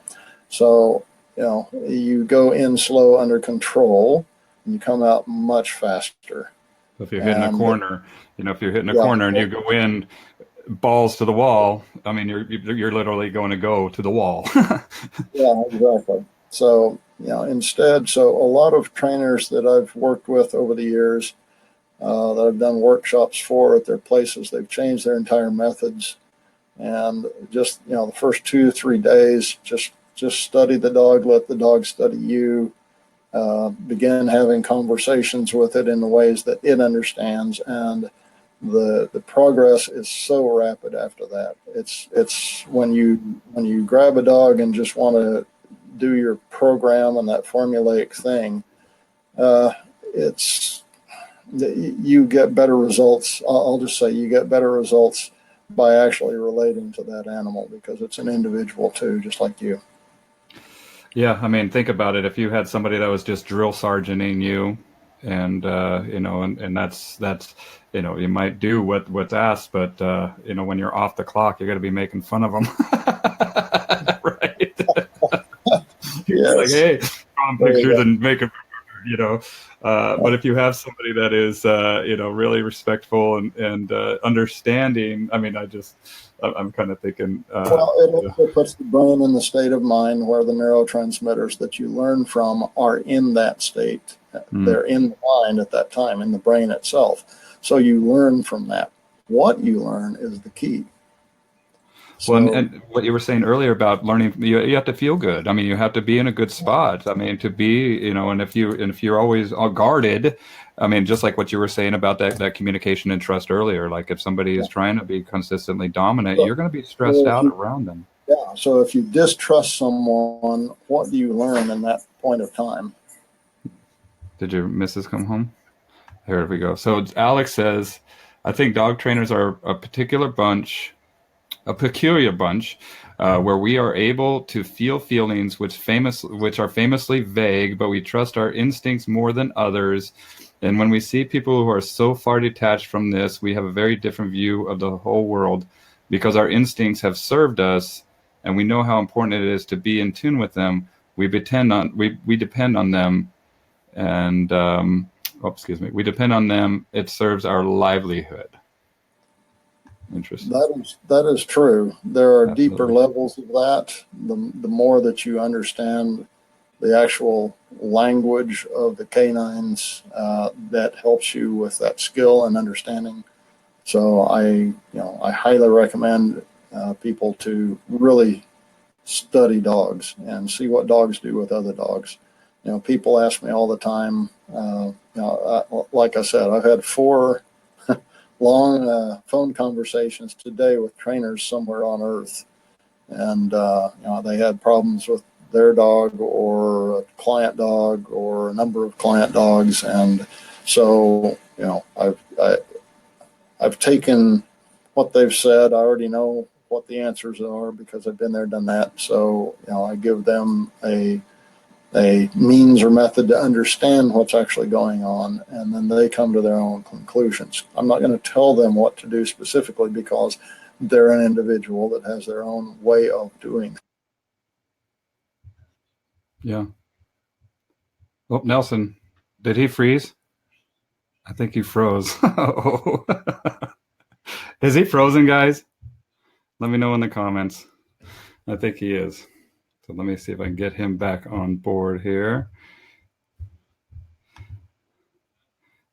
So you go in slow, under control, and you come out much faster. If you're hitting a corner, corner and you go in balls to the wall, I mean, you're literally going to go to the wall. Yeah, exactly. So, instead, so a lot of trainers that I've worked with over the years, that I've done workshops for at their places, they've changed their entire methods. And just, the first 2 or 3 days, just study the dog, let the dog study you, begin having conversations with it in the ways that it understands. And the progress is so rapid after that. It's when you grab a dog and just want to do your program and that formulaic thing, it's you get better results. I'll just say you get better results by actually relating to that animal, because it's an individual too, just like you. Yeah, I mean, think about it. If you had somebody that was just drill sergeanting you, and and that's you might do what's asked, but when you're off the clock, you're going to be making fun of them, right? You're like, Yes. hey, drawing pictures and making, but if you have somebody that is, really respectful and understanding, I mean, I'm kind of thinking. Well, it also puts the brain in the state of mind where the neurotransmitters that you learn from are in that state. They're in the mind at that time, in the brain itself. So you learn from that. What you learn is the key. So, well, and what you were saying earlier about learning, you have to feel good. I mean, you have to be in a good spot. I mean, to be, and if you're always all guarded, I mean, just like what you were saying about that communication and trust earlier, like if somebody is trying to be consistently dominant, you're going to be stressed out around them. Yeah. So if you distrust someone, what do you learn in that point of time? Did your missus come home? Here we go. So Alex says, I think dog trainers are a peculiar bunch, where we are able to feel feelings which are famously vague, but we trust our instincts more than others. And when we see people who are so far detached from this, we have a very different view of the whole world, because our instincts have served us, and we know how important it is to be in tune with them. We depend on them, and we depend on them. It serves our livelihood. Interesting. That is true. There are Absolutely. deeper levels of that. The more that you understand the actual language of the canines, that helps you with that skill and understanding. So I highly recommend people to really study dogs and see what dogs do with other dogs. People ask me all the time. Like I said, I've had 4 long phone conversations today with trainers somewhere on Earth, and they had problems with their dog or a client dog or a number of client dogs, and so I've taken what they've said. I already know what the answers are because I've been there, done that. So I give them a means or method to understand what's actually going on, and then they come to their own conclusions. I'm not going to tell them what to do specifically, because they're an individual that has their own way of doing. Yeah. Oh, Nelson, did he freeze? I think he froze. Oh. Is he frozen, guys? Let me know in the comments. I think he is. So let me see if I can get him back on board here.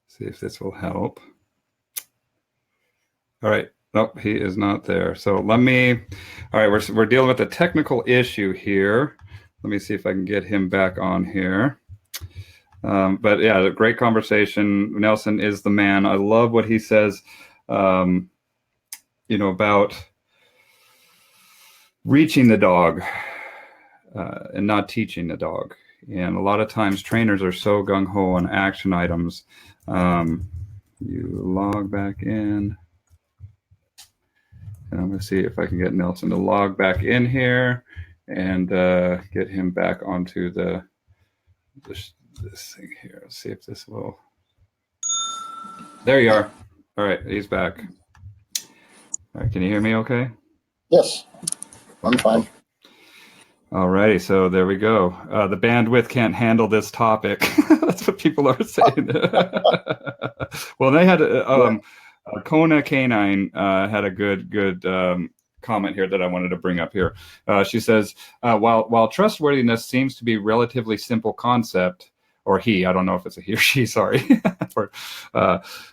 See if this will help. All right. Nope, he is not there. So all right, we're dealing with a technical issue here. Let me see if I can get him back on here. But yeah, great conversation. Nelson is the man. I love what he says, about reaching the dog and not teaching the dog. And a lot of times trainers are so gung-ho on action items. You log back in. And I'm going to see if I can get Nelson to log back in here and get him back onto this thing here. Let's see if this will. There you are. All right, he's back. All right, can you hear me okay? Yes, I'm fine. All righty, so there we go. The bandwidth can't handle this topic. That's what people are saying. Well, they had Kona Canine had a good comment here that I wanted to bring up here. She says, while trustworthiness seems to be a relatively simple concept, or he, I don't know if it's a he or she, sorry.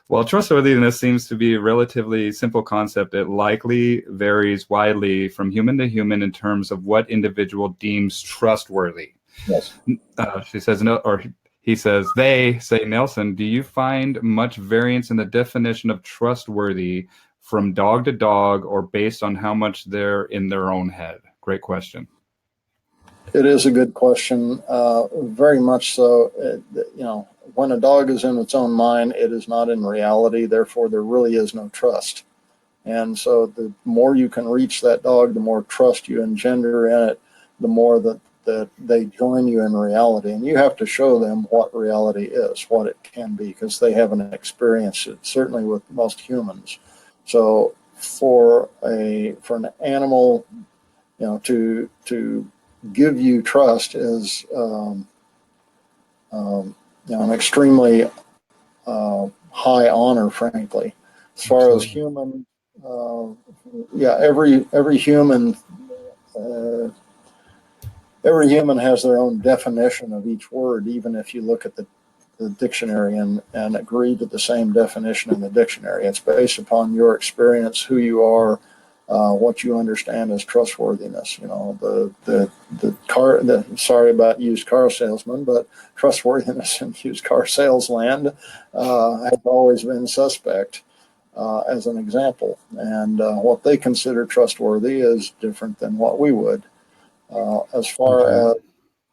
While trustworthiness seems to be a relatively simple concept, it likely varies widely from human to human in terms of what individual deems trustworthy. Yes. She says, no, or he says, they say, Nelson, do you find much variance in the definition of trustworthy from dog to dog or based on how much they're in their own head? Great question. It is a good question. Very much so. When a dog is in its own mind, it is not in reality. Therefore, there really is no trust. And so the more you can reach that dog, the more trust you engender in it, the more that they join you in reality. And you have to show them what reality is, what it can be, because they haven't experienced it, certainly with most humans. So for an animal, to give you trust is an extremely high honor, frankly. As far as human, every human has their own definition of each word, even if you look at the dictionary and agree to the same definition in the dictionary. It's based upon your experience, who you are, what you understand as trustworthiness. Sorry about used car salesman, but trustworthiness in used car sales land has always been suspect, as an example. And what they consider trustworthy is different than what we would. As far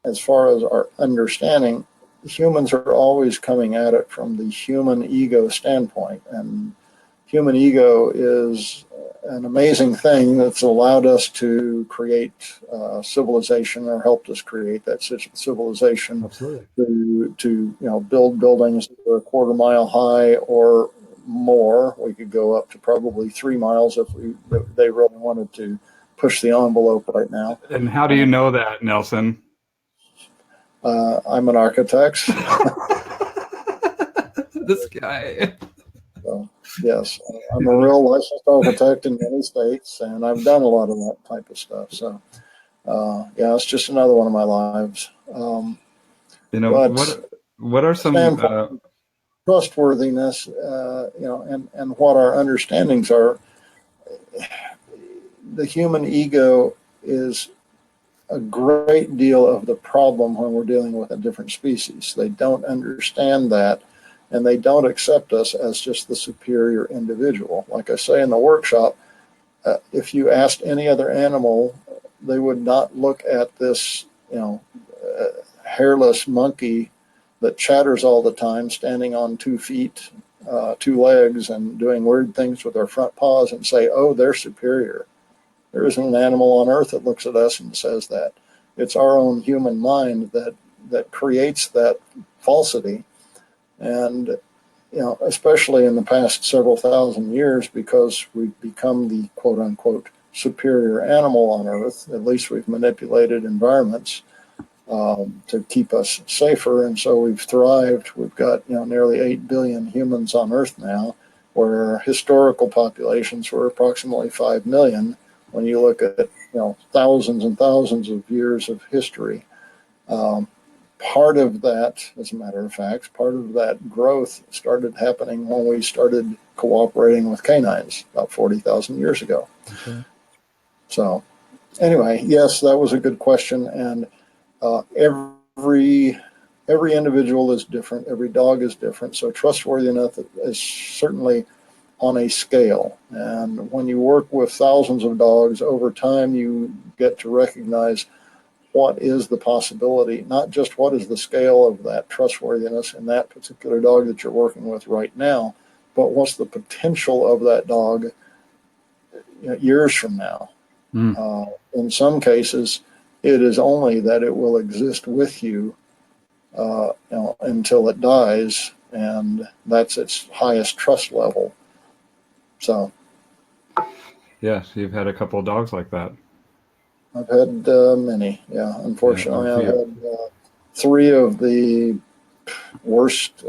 as our understanding, humans are always coming at it from the human ego standpoint, and human ego is an amazing thing that's allowed us to create civilization, or helped us create that civilization. Absolutely. To build buildings that are a quarter-mile high or more. We could go up to probably 3 miles if they really wanted to push the envelope right now. And how do you know that, Nelson? I'm an architect. This guy. So, yes, I'm a real licensed architect in many states, and I've done a lot of that type of stuff. So, it's just another one of my lives. What are some trustworthiness, and what our understandings are? The human ego is a great deal of the problem when we're dealing with a different species. They don't understand that, and they don't accept us as just the superior individual. Like I say in the workshop, if you asked any other animal, they would not look at this, hairless monkey that chatters all the time, standing on 2 feet, 2 legs, and doing weird things with their front paws, and say, oh, they're superior. There isn't an animal on earth that looks at us and says that. It's our own human mind that creates that falsity. And, especially in the past several thousand years, because we've become the quote unquote superior animal on earth, at least we've manipulated environments to keep us safer. And so we've thrived. We've got, nearly 8 billion humans on earth now, where historical populations were approximately 5 million. When you look at thousands and thousands of years of history, part of that, as a matter of fact, part of that growth started happening when we started cooperating with canines about 40,000 years ago. Okay. So, anyway, yes, that was a good question, and every individual is different. Every dog is different. So trustworthiness is certainly on a scale. And when you work with thousands of dogs over time, you get to recognize what is the possibility, not just what is the scale of that trustworthiness in that particular dog that you're working with right now, but what's the potential of that dog years from now. In some cases, it is only that it will exist with you, until it dies, and that's its highest trust level. So, yes, you've had a couple of dogs like that. I've had many. Yeah, unfortunately, I've had 3 of the worst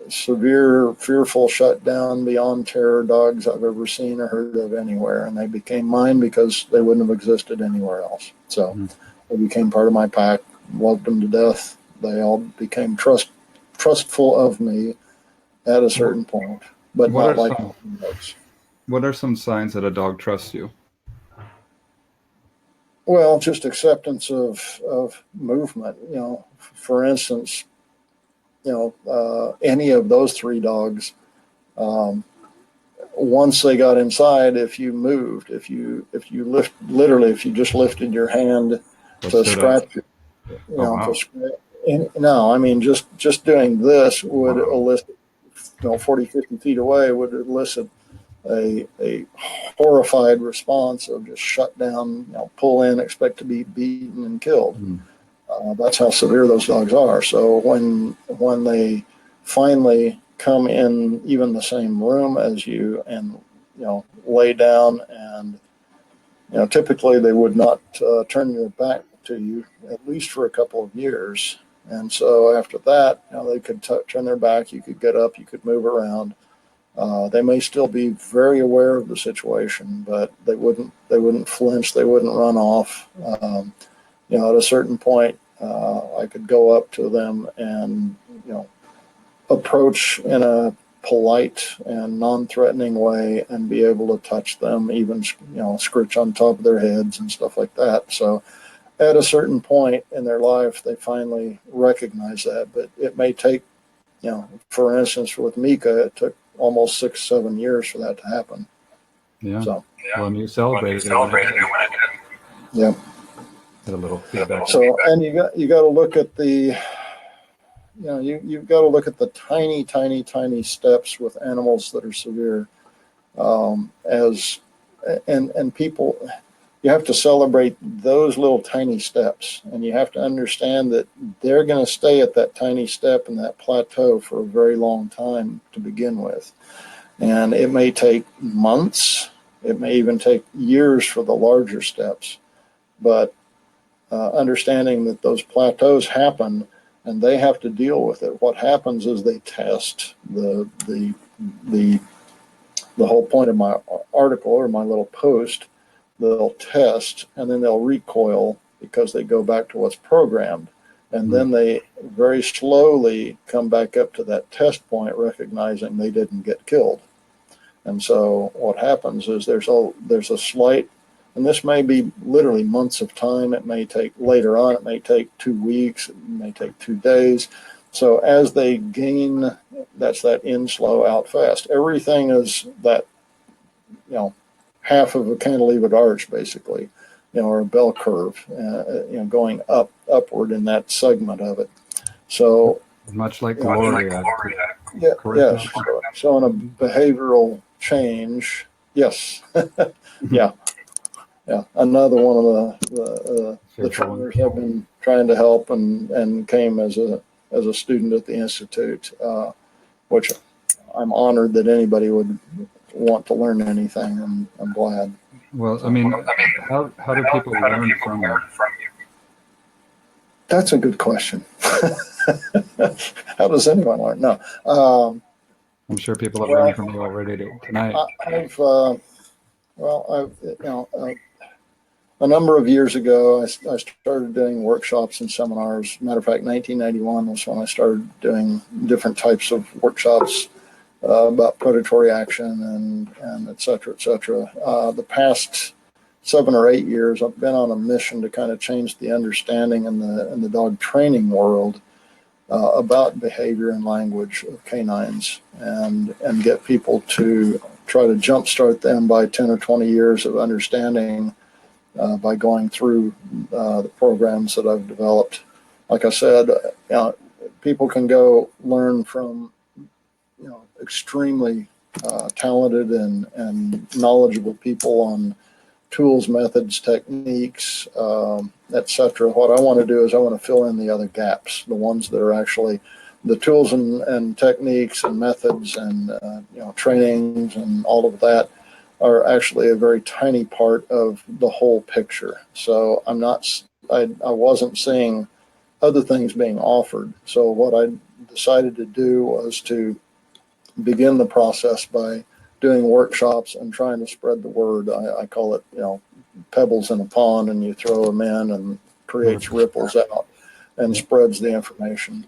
severe, fearful, shut down, beyond terror dogs I've ever seen or heard of anywhere. And they became mine because they wouldn't have existed anywhere else. So they became part of my pack, loved them to death. They all became trustful of me at a certain point, but not like dogs. What are some signs that a dog trusts you? Well, just acceptance of movement. For instance, any of those three dogs, once they got inside, if you moved, if you just lifted your hand to scratch, no, I mean, just doing this would elicit, 40, 50 feet away would elicit a horrified response of just shut down, pull in, expect to be beaten and killed. That's how severe those dogs are. So when they finally come in even the same room as you and lay down, and typically they would not turn their back to you at least for a couple of years. And so after that, they could turn their back, you could get up, you could move around. They may still be very aware of the situation, but they wouldn't flinch, they wouldn't run off. At a certain point, I could go up to them and approach in a polite and non-threatening way and be able to touch them, even scritch on top of their heads and stuff like that. So at a certain point in their life, they finally recognize that, but it may take, for instance, with Mika, it took almost 6-7 years for that to happen. Yeah. So when you celebrated it when it did. Yeah. Get a little feedback. So, and you got to look at the, you've got to look at the tiny, tiny, tiny steps with animals that are severe, and people, you have to celebrate those little tiny steps, and you have to understand that they're going to stay at that tiny step and that plateau for a very long time to begin with. And it may take months, it may even take years for the larger steps, but understanding that those plateaus happen and they have to deal with it. What happens is they test the whole point of my article or my little post. They'll test and then they'll recoil because they go back to what's programmed. And then they very slowly come back up to that test point, recognizing they didn't get killed. And so what happens is there's a slight, and this may be literally months of time. It may take later on, it may take 2 weeks, it may take 2 days. So as they gain, that's that in slow, out fast. Everything is that, half of a cantilevered arch, basically, or a bell curve, going upward in that segment of it. So much like Gloria. Yes. So in a behavioral change, yes, yeah. Another one of the trainers have been trying to help and came as a student at the Institute, which I'm honored that anybody would want to learn anything, and I'm glad. Well, I mean, how do people learn from you? That's a good question. How does anyone learn? No. I'm sure people have learned from you already tonight. A number of years ago, I started doing workshops and seminars. Matter of fact, 1991 was when I started doing different types of workshops about predatory action and et cetera, et cetera. The past 7 or 8 years, I've been on a mission to kind of change the understanding in the dog training world about behavior and language of canines, and get people to try to jumpstart them by 10 or 20 years of understanding by going through the programs that I've developed. Like I said, people can go learn from extremely talented and knowledgeable people on tools, methods, techniques, etc. What I want to do is I want to fill in the other gaps, the ones that are actually the tools and techniques and methods and trainings and all of that are actually a very tiny part of the whole picture. So I wasn't seeing other things being offered. So what I decided to do was to begin the process by doing workshops and trying to spread the word. I call it, pebbles in a pond, and you throw them in and creates ripples out and spreads the information.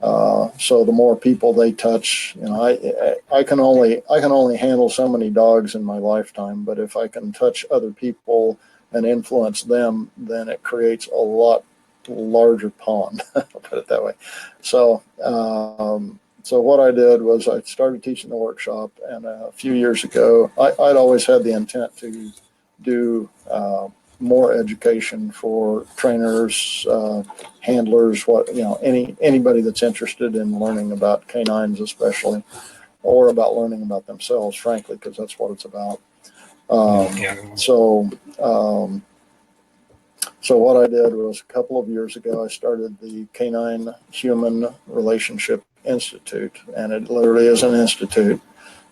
So the more people they touch, I can only handle so many dogs in my lifetime, but if I can touch other people and influence them, then it creates a lot larger pond. I'll put it that way. So what I did was I started teaching the workshop, and a few years ago, I'd always had the intent to do more education for trainers, handlers, anybody that's interested in learning about canines, especially, or about learning about themselves, frankly, because that's what it's about. So what I did was a couple of years ago, I started the Canine-Human Relationship Institute, and it literally is an institute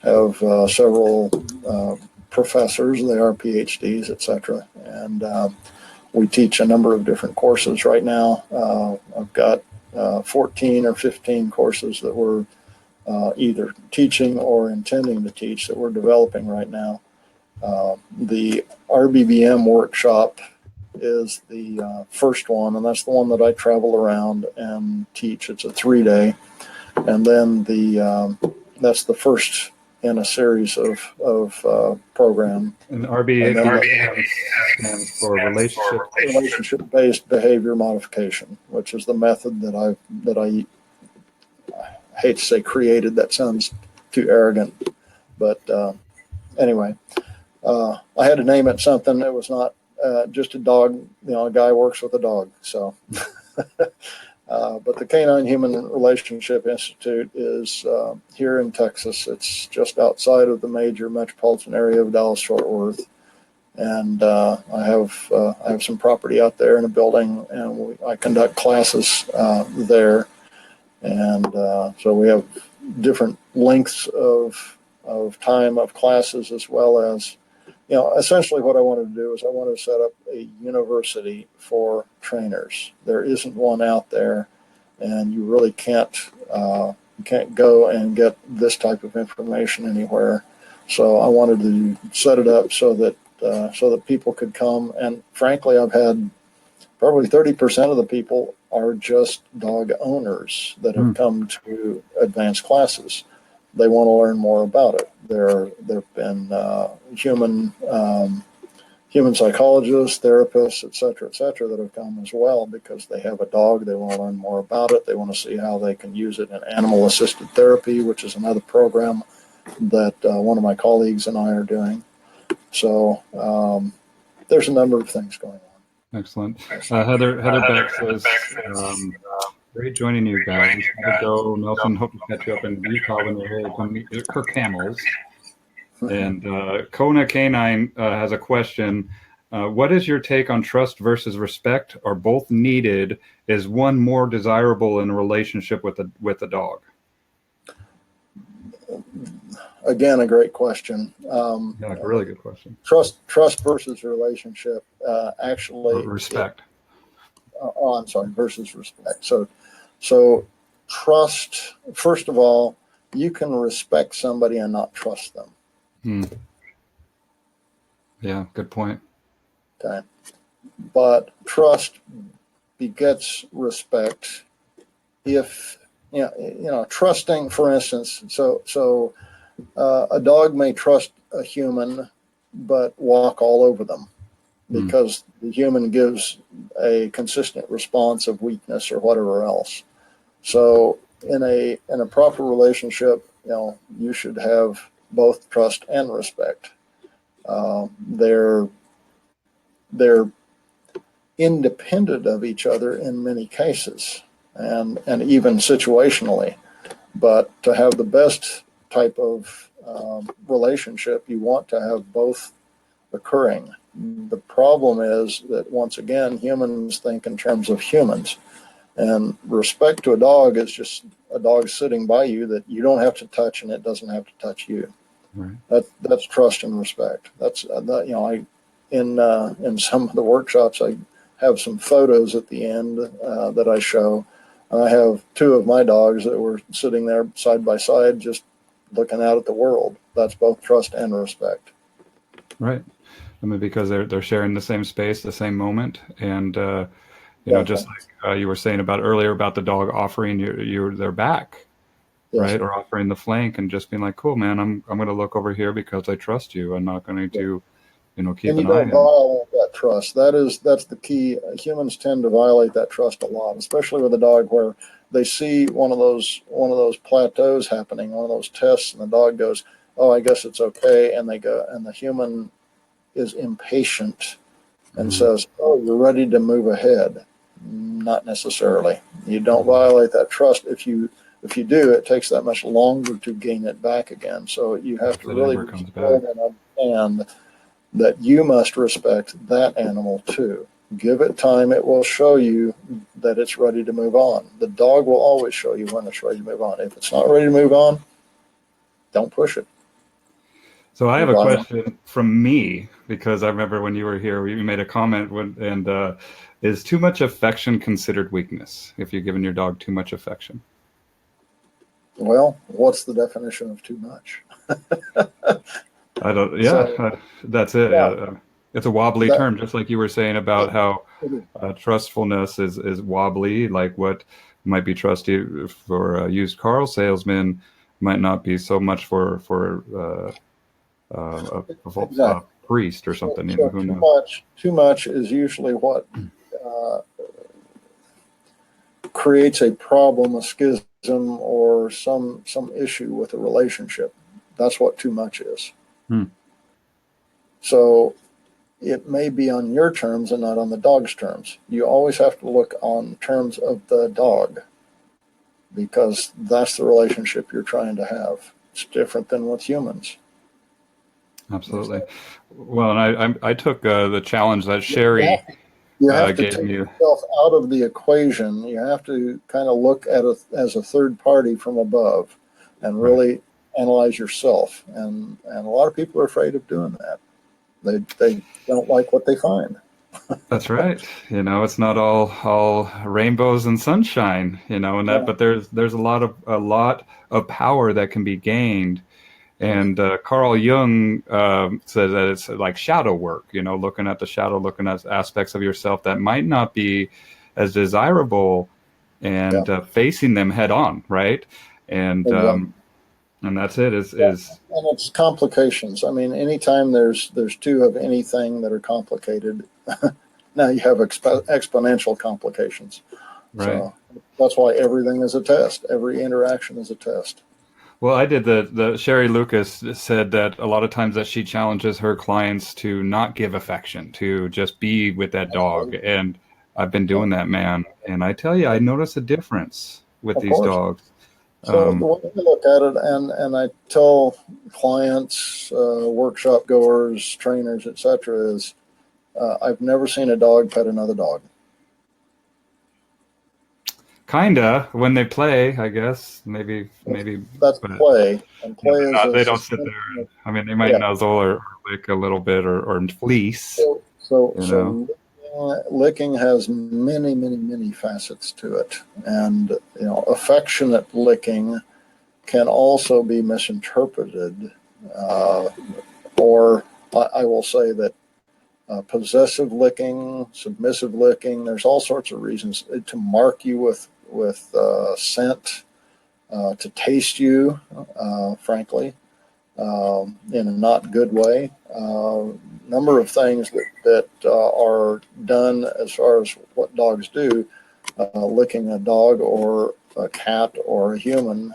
of several professors. They are PhDs, etc. And we teach a number of different courses right now. I've got 14 or 15 courses that we're either teaching or intending to teach that we're developing right now. The RBBM workshop is the first one, and that's the one that I travel around and teach. It's a 3-day, and then that's the first in a series of program. And RBA stands for relationship-based behavior modification, which is the method that I hate to say created. That sounds too arrogant, but anyway, I had to name it something that was not just a dog. A guy works with a dog. So, but the Canine-Human Relationship Institute is here in Texas. It's just outside of the major metropolitan area of Dallas-Fort Worth, and I have some property out there in a building, and I conduct classes there, and so we have different lengths of time of classes, as well as, essentially what I wanted to do is I wanted to set up a university for trainers. There isn't one out there, and you really can't go and get this type of information anywhere. So I wanted to set it up so that people could come. And frankly, I've had probably 30% of the people are just dog owners that have come to advanced classes. They want to learn more about it. There have been human psychologists, therapists, et cetera, that have come as well because they have a dog. They want to learn more about it. They want to see how they can use it in animal-assisted therapy, which is another program that one of my colleagues and I are doing. So there's a number of things going on. Excellent. Heather Beck says, great joining you guys. Have a go. Nelson, hope to catch you up in Utah when you're here. Come meet her camels. And Kona Canine has a question. What is your take on trust versus respect? Are both needed? Is one more desirable in a relationship with a dog? Again, a great question. Yeah, a really good question. Trust versus relationship. Actually, respect. I'm sorry, versus respect. So trust. First of all, you can respect somebody and not trust them. Yeah, good point. Okay, but trust begets respect. If trusting, for instance, so a dog may trust a human, but walk all over them because the human gives a consistent response of weakness or whatever else. So in a proper relationship, you should have both trust and respect. They're independent of each other in many cases, and even situationally. But to have the best type of relationship, you want to have both occurring. The problem is that, once again, humans think in terms of humans, and respect to a dog is just a dog sitting by you that you don't have to touch, and it doesn't have to touch you. Right. That's trust and respect. That's in some of the workshops have some photos at the end that I show. I have two of my dogs that were sitting there side by side, just looking out at the world. That's both trust and respect. Right. I mean, because they're sharing the same space, the same moment, and you know, just like you were saying about earlier about the dog offering you their back, Yes. right, or offering the flank, and just being like, "Cool, man, I'm going to look over here because I trust you. I'm not going to, you know, keep And you an eye don't violate that trust. That's the key. Humans tend to violate that trust a lot, especially with a dog where they see one of those plateaus happening, one of those tests, and the dog goes, "Oh, I guess it's okay," and they go, and the human is impatient and says, "Oh, you're ready to move ahead." Not necessarily. You don't violate that trust. If you do, it takes that much longer to gain it back again. So you have to really be skilled and understand that you must respect that animal too. Give it time. It will show you that it's ready to move on. The dog will always show you when it's ready to move on. If it's not ready to move on, don't push it. So I have a question from me, because I remember when you were here, you made a comment is too much affection considered weakness if you're giving your dog too much affection? Well, what's the definition of too much? I don't, So, that's it. It's a wobbly term, just like you were saying about how trustfulness is wobbly, like what might be trusty for a used car salesman might not be so much for a priest or something. You know, who knows? Too much is usually what creates a problem, a schism, or some issue with a relationship. That's what too much is. So it may be on your terms and not on the dog's terms. You always have to look on terms of the dog, because that's the relationship you're trying to have. It's different than with humans. Absolutely. Well, and I took the challenge that Sherry you have to gave take you. yourself out of the equation. You have to kind of look at it as a third party from above and really analyze yourself. And a lot of people are afraid of doing that. They don't like what they find. That's right. You know, it's not all rainbows and sunshine, you know, and but there's a lot of power that can be gained. And Carl Jung says that it's like shadow work, you know, looking at the shadow, looking at aspects of yourself that might not be as desirable, and facing them head on, right? And and that's it. And it's complications. I mean, anytime there's two of anything that are complicated, now you have exponential complications. Right. So that's why everything is a test. Every interaction is a test. Well, I did the Sherry Lucas said that a lot of times that she challenges her clients to not give affection, to just be with that dog. And I've been doing that, man. And I tell you, I notice a difference with these dogs. So the way I look at it, and I tell clients, workshop goers, trainers, etc., is I've never seen a dog pet another dog. Kinda when they play, I guess. Maybe. That's play, and play is they don't sit there. I mean, they might nuzzle or lick a little bit or fleece. So licking has many facets to it, and you know, affectionate licking can also be misinterpreted, or I will say that possessive licking, submissive licking. There's all sorts of reasons to mark you with scent, to taste you, frankly, in a not good way. Number of things that are done as far as what dogs do. Licking a dog or a cat or a human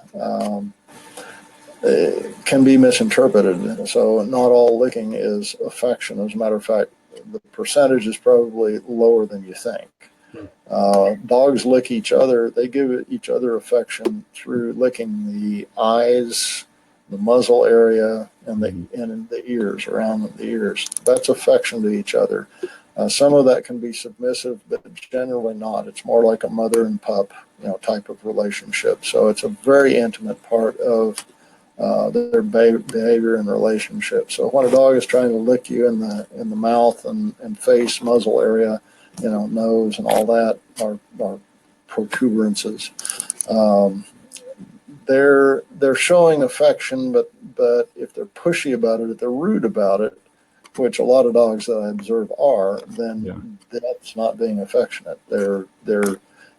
can be misinterpreted. So not all licking is affection. As a matter of fact, the percentage is probably lower than you think. Dogs lick each other. They give each other affection through licking the eyes, the muzzle area, and the ears, around the ears. That's affection to each other. Some of that can be submissive, but generally not. It's more like a mother and pup, you know, type of relationship. So it's a very intimate part of their behavior and relationship. So when a dog is trying to lick you in the mouth and face, muzzle area, nose and all that are protuberances. They're showing affection, but if they're pushy about it, if they're rude about it, which a lot of dogs that I observe are, then that's not being affectionate.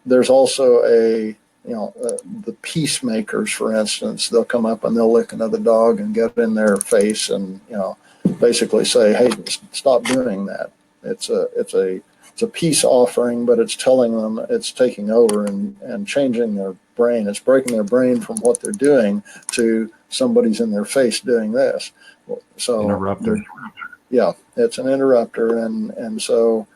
There's also the peacemakers, for instance. They'll come up and they'll lick another dog and get in their face and basically say, "Hey, stop doing that." It's a peace offering, but it's telling them, it's taking over and changing their brain. It's breaking their brain from what they're doing to somebody's in their face doing this. So Interrupter. yeah, it's an interrupter, and so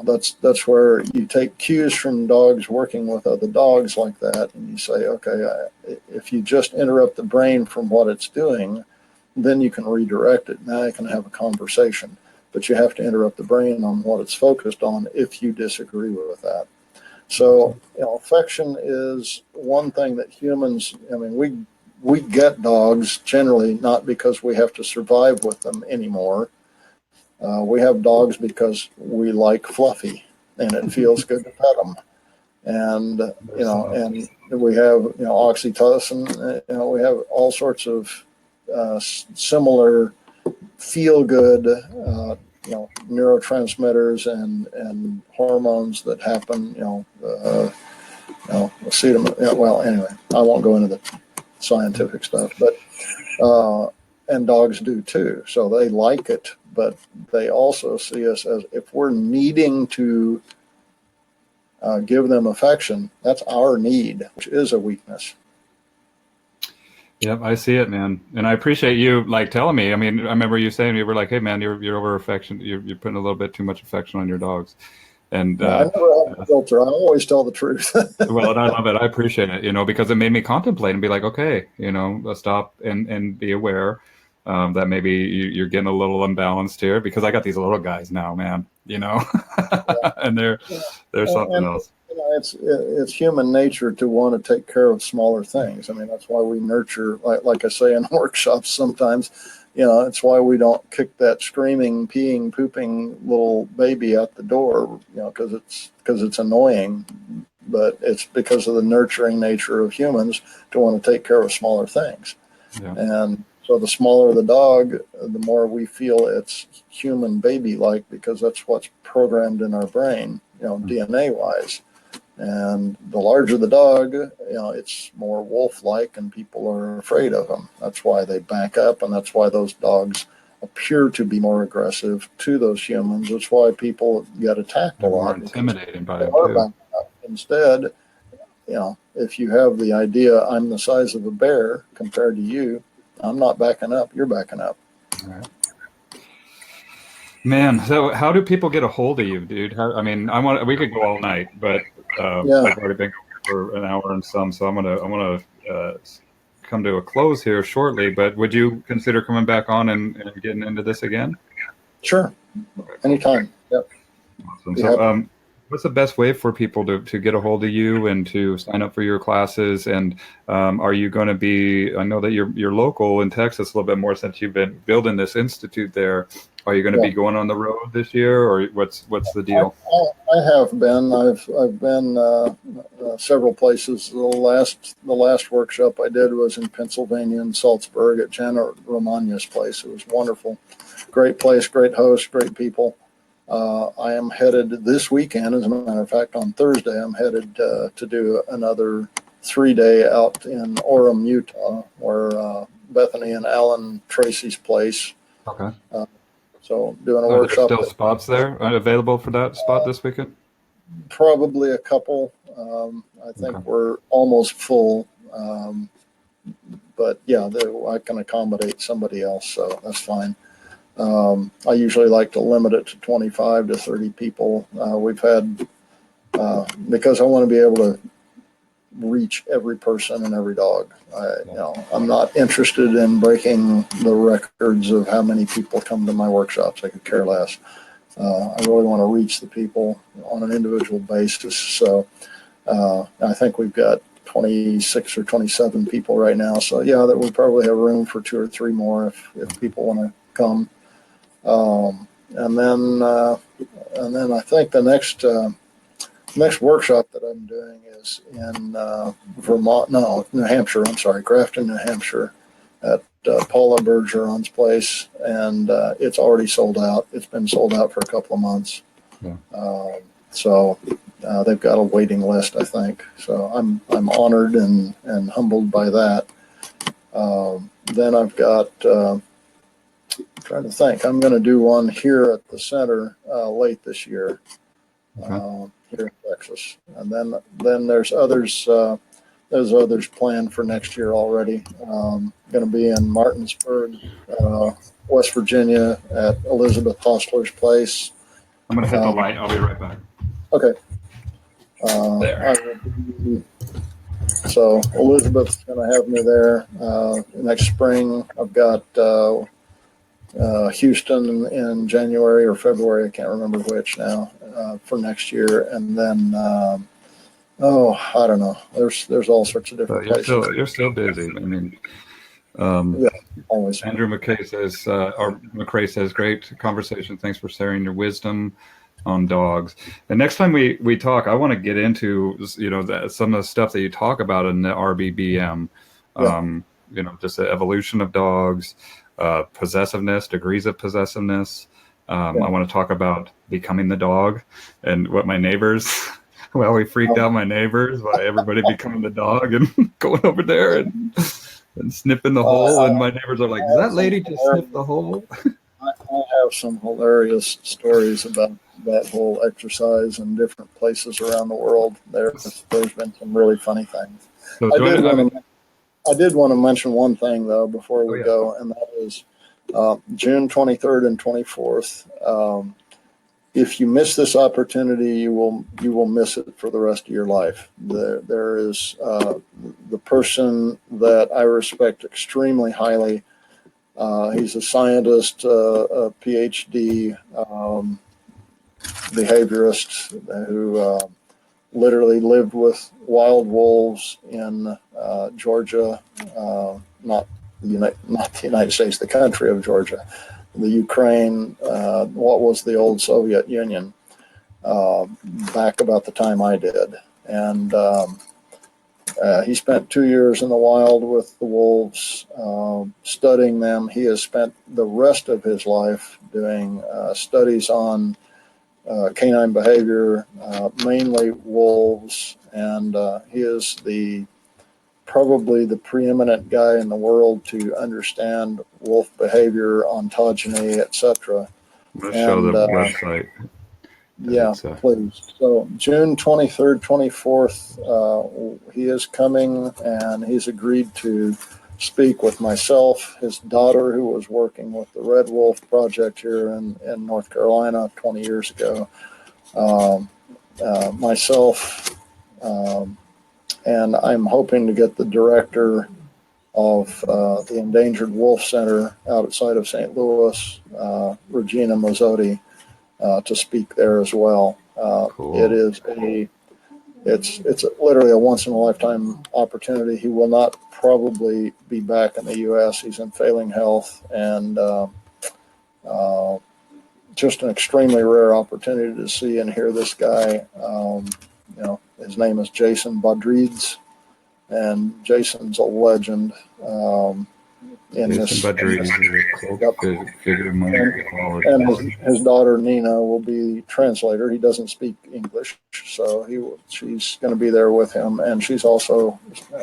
that's where you take cues from dogs working with other dogs like that, and you say, okay, if you just interrupt the brain from what it's doing, then you can redirect it. Now you can have a conversation, but you have to interrupt the brain on what it's focused on if you disagree with that. So affection is one thing that humans, we get dogs generally not because we have to survive with them anymore. We have dogs because we like Fluffy, and it feels good to pet them. And and we have oxytocin. We have all sorts of similar feel good neurotransmitters and hormones that happen. Well, anyway, I won't go into the scientific stuff, but and dogs do too. So they like it, but they also see us as, if we're needing to give them affection, that's our need, which is a weakness. Yep, I see it, man, and I appreciate you telling me. I mean, I remember you saying, you were like, "Hey, man, you're over affection. You're putting a little bit too much affection on your dogs." And I never have a filter. I always tell the truth. well, and I love it. I appreciate it, because it made me contemplate and be like, okay, let's stop and be aware that maybe you're getting a little unbalanced here, because I got these little guys now, man, and they're something else. It's human nature to want to take care of smaller things. I mean, that's why we nurture, like I say in workshops sometimes, it's why we don't kick that screaming, peeing, pooping little baby out the door, because it's annoying. But it's because of the nurturing nature of humans to want to take care of smaller things. Yeah. And so the smaller the dog, the more we feel it's human baby-like, because that's what's programmed in our brain, DNA-wise. And the larger the dog, it's more wolf-like, and people are afraid of them. That's why they back up, and that's why those dogs appear to be more aggressive to those humans. That's why people get attacked a lot. More intimidating by them too. Instead, if you have the idea, I'm the size of a bear compared to you, I'm not backing up, you're backing up. All right. Man, so how do people get a hold of you, dude? We could go all night, but I've already been going for an hour and some, so I'm gonna come to a close here shortly. But would you consider coming back on and getting into this again? Sure, anytime. Yep. Awesome. So, what's the best way for people to get a hold of you and to sign up for your classes? And are you going to be? I know that you're local in Texas a little bit more since you've been building this institute there. Are you going to be going on the road this year, or what's the deal? I have been. I've been several places. The last workshop I did was in Pennsylvania, in Salzburg, at Janet Romagna's place. It was wonderful, great place, great host, great people. I am headed this weekend, as a matter of fact, on Thursday. I'm headed to do another 3-day out in Orem, Utah, where Bethany and Alan Tracy's place. Okay. So doing a workshop. Are there still spots there available for that spot this weekend? Probably a couple. I think we're almost full. But yeah, I can accommodate somebody else, so that's fine. I usually like to limit it to 25 to 30 people. We've had, because I want to be able to reach every person and every dog. I'm not interested in breaking the records of how many people come to my workshops. I could care less. I really want to reach the people on an individual basis. So I think we've got 26 or 27 people right now. So yeah, that we probably have room for 2 or 3 more if people want to come. And then And then I think the next workshop that I'm doing is in New Hampshire. I'm sorry, Grafton, New Hampshire, at Paula Bergeron's place, and it's already sold out. It's been sold out for a couple of months. Yeah. So they've got a waiting list, I think. So I'm honored and humbled by that. Then I've got, trying to think, I'm going to do one here at the center late this year, Okay. here in Texas. And then there's others planned for next year already. Going to be in Martinsburg, West Virginia at Elizabeth Hostler's place. I'm going to hit the light. I'll be right back. Okay. There. So Elizabeth's going to have me there next spring. I've got Houston in January or February. I can't remember which now for next year. And then, I don't know. There's all sorts of different places. You're still busy. I mean, yeah, always. Andrew McCrae says, great conversation. Thanks for sharing your wisdom on dogs. And next time we talk, I want to get into, some of the stuff that you talk about in the RBBM, just the evolution of dogs, possessiveness, degrees of possessiveness. I want to talk about becoming the dog and what my neighbors, well, we freaked out my neighbors by everybody becoming the dog and going over there and sniffing the hole. And my neighbors are like, does that lady just sniff the hole? I have some hilarious stories about that whole exercise in different places around the world. There's been some really funny things. So I did want to mention one thing though before we go, and that is June 23rd and 24th. If you miss this opportunity, you will miss it for the rest of your life. There is the person that I respect extremely highly. He's a scientist, a PhD behaviorist who literally lived with wild wolves in Georgia, not the United States, the country of Georgia, the Ukraine, what was the old Soviet Union, back about the time I did. And he spent 2 years in the wild with the wolves, studying them. He has spent the rest of his life doing studies on canine behavior, mainly wolves, and he is probably the preeminent guy in the world to understand wolf behavior, ontogeny, etc. I'm going to show the website. Yeah, please. So June 23rd, 24th, he is coming, and he's agreed to speak with myself, his daughter, who was working with the Red Wolf Project here in North Carolina 20 years ago, myself, and I'm hoping to get the director of the Endangered Wolf Center outside of St. Louis, Regina Mazzotti, to speak there as well. Cool. It's literally a once in a lifetime opportunity. He will not probably be back in the U.S. He's in failing health, and just an extremely rare opportunity to see and hear this guy. His name is Jason Badrides, and Jason's a legend. And his daughter Nina will be translator. He doesn't speak English, so she's going to be there with him, and she's also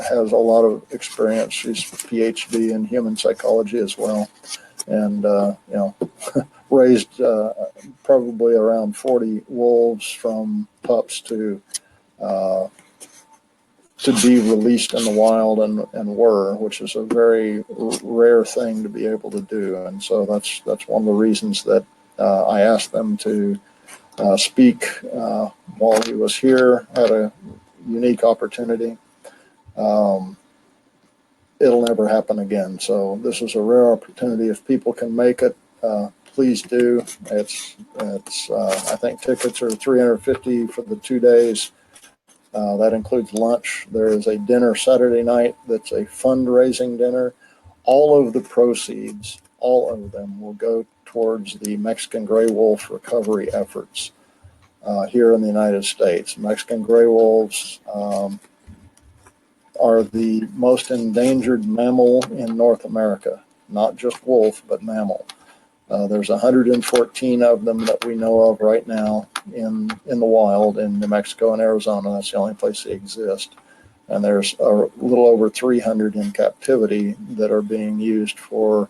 has a lot of experience. She's a PhD in human psychology as well, and raised probably around 40 wolves from pups to be released in the wild and which is a very rare thing to be able to do. And so that's one of the reasons that I asked them to speak while he was here. Had a unique opportunity. It'll never happen again. So this is a rare opportunity. If people can make it, please do. It's I think tickets are $350 for the 2 days. That includes lunch. There is a dinner Saturday night that's a fundraising dinner. All of the proceeds, all of them, will go towards the Mexican gray wolf recovery efforts. here in the United States. Mexican gray wolves are the most endangered mammal in North America, not just wolf, but mammal. There's 114 of them that we know of right now in the wild in New Mexico and Arizona. That's the only place they exist. And there's a little over 300 in captivity that are being used for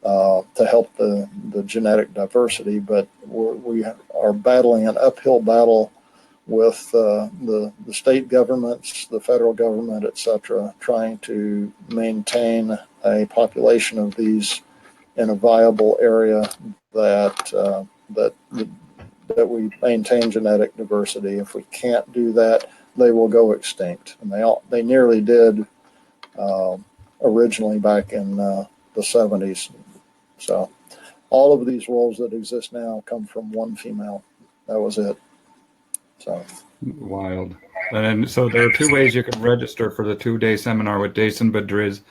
to help the genetic diversity. But we are battling an uphill battle with the state governments, the federal government, et cetera, trying to maintain a population of these in a viable area that we maintain genetic diversity. If we can't do that, they will go extinct, and they nearly did originally back in the 70s. So all of these wolves that exist now come from one female. That was it. So wild. And so there are two ways you can register for the 2-day seminar with Jason Badriz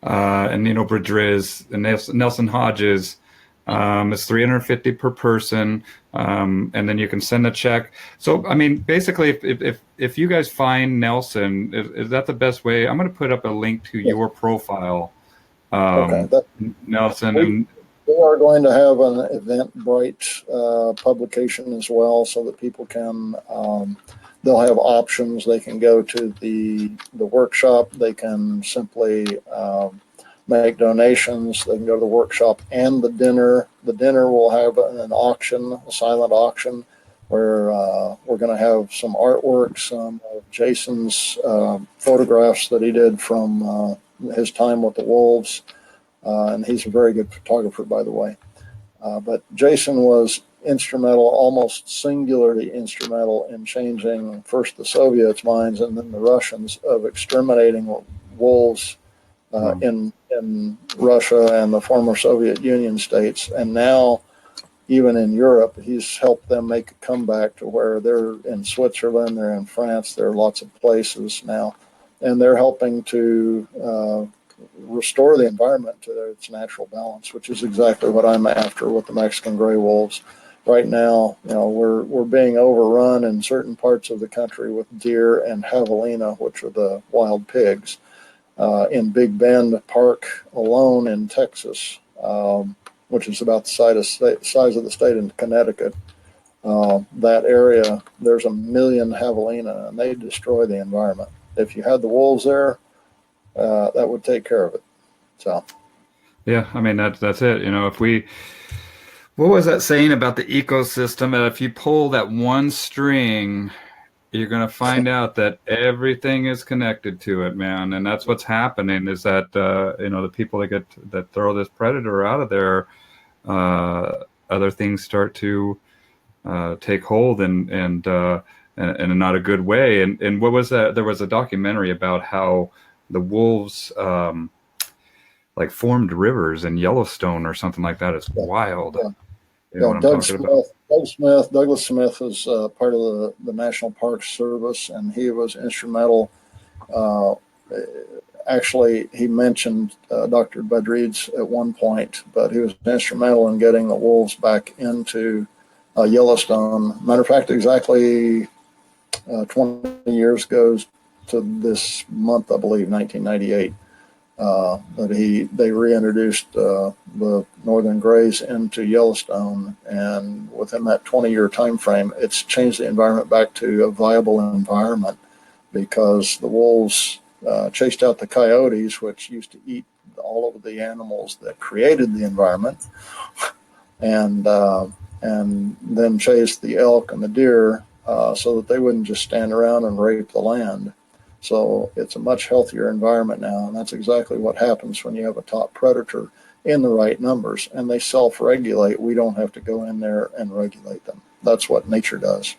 and Nino Badriz and Nelson Hodges. It's $350 per person, and then you can send a check. So, I mean, basically, if you guys find Nelson, is that the best way? I'm going to put up a link to your profile, Nelson. We are going to have an Eventbrite publication as well, so that people can, they'll have options. They can go to the workshop. They can simply make donations. They can go to the workshop and the dinner. The dinner will have an auction, a silent auction, where we're going to have some artwork, some of Jason's photographs that he did from his time with the wolves. And he's a very good photographer, by the way. But Jason was instrumental, almost singularly instrumental, in changing first the Soviets' minds and then the Russians of exterminating wolves in Russia and the former Soviet Union states. And now, even in Europe, he's helped them make a comeback to where they're in Switzerland, they're in France, there are lots of places now. And they're helping to restore the environment to its natural balance, which is exactly what I'm after with the Mexican gray wolves. Right now, we're being overrun in certain parts of the country with deer and javelina, which are the wild pigs. In Big Bend Park alone in Texas, which is about the size of the state in Connecticut, that area, there's 1 million javelina, and they destroy the environment. If you had the wolves there, that would take care of it. So, yeah, I mean that's it. What was that saying about the ecosystem? That if you pull that one string, you're going to find out that everything is connected to it, man. And that's what's happening. Is that the people that throw this predator out of there, other things start to take hold and in not a good way. And what was that? There was a documentary about how the wolves formed rivers in Yellowstone or something like that. It's wild. Yeah. You know what I'm talking about? Douglas Smith is part of the National Park Service, and he was instrumental. Actually, he mentioned Dr. Badriz at one point, but he was instrumental in getting the wolves back into Yellowstone. Matter of fact, exactly 20 years ago to this month, I believe, 1998. That they reintroduced the northern grays into Yellowstone, and within that 20-year time frame, it's changed the environment back to a viable environment, because the wolves chased out the coyotes, which used to eat all of the animals that created the environment, and then chased the elk and the deer so that they wouldn't just stand around and rape the land. So it's a much healthier environment now, and that's exactly what happens when you have a top predator in the right numbers, and they self-regulate. We don't have to go in there and regulate them. That's what nature does.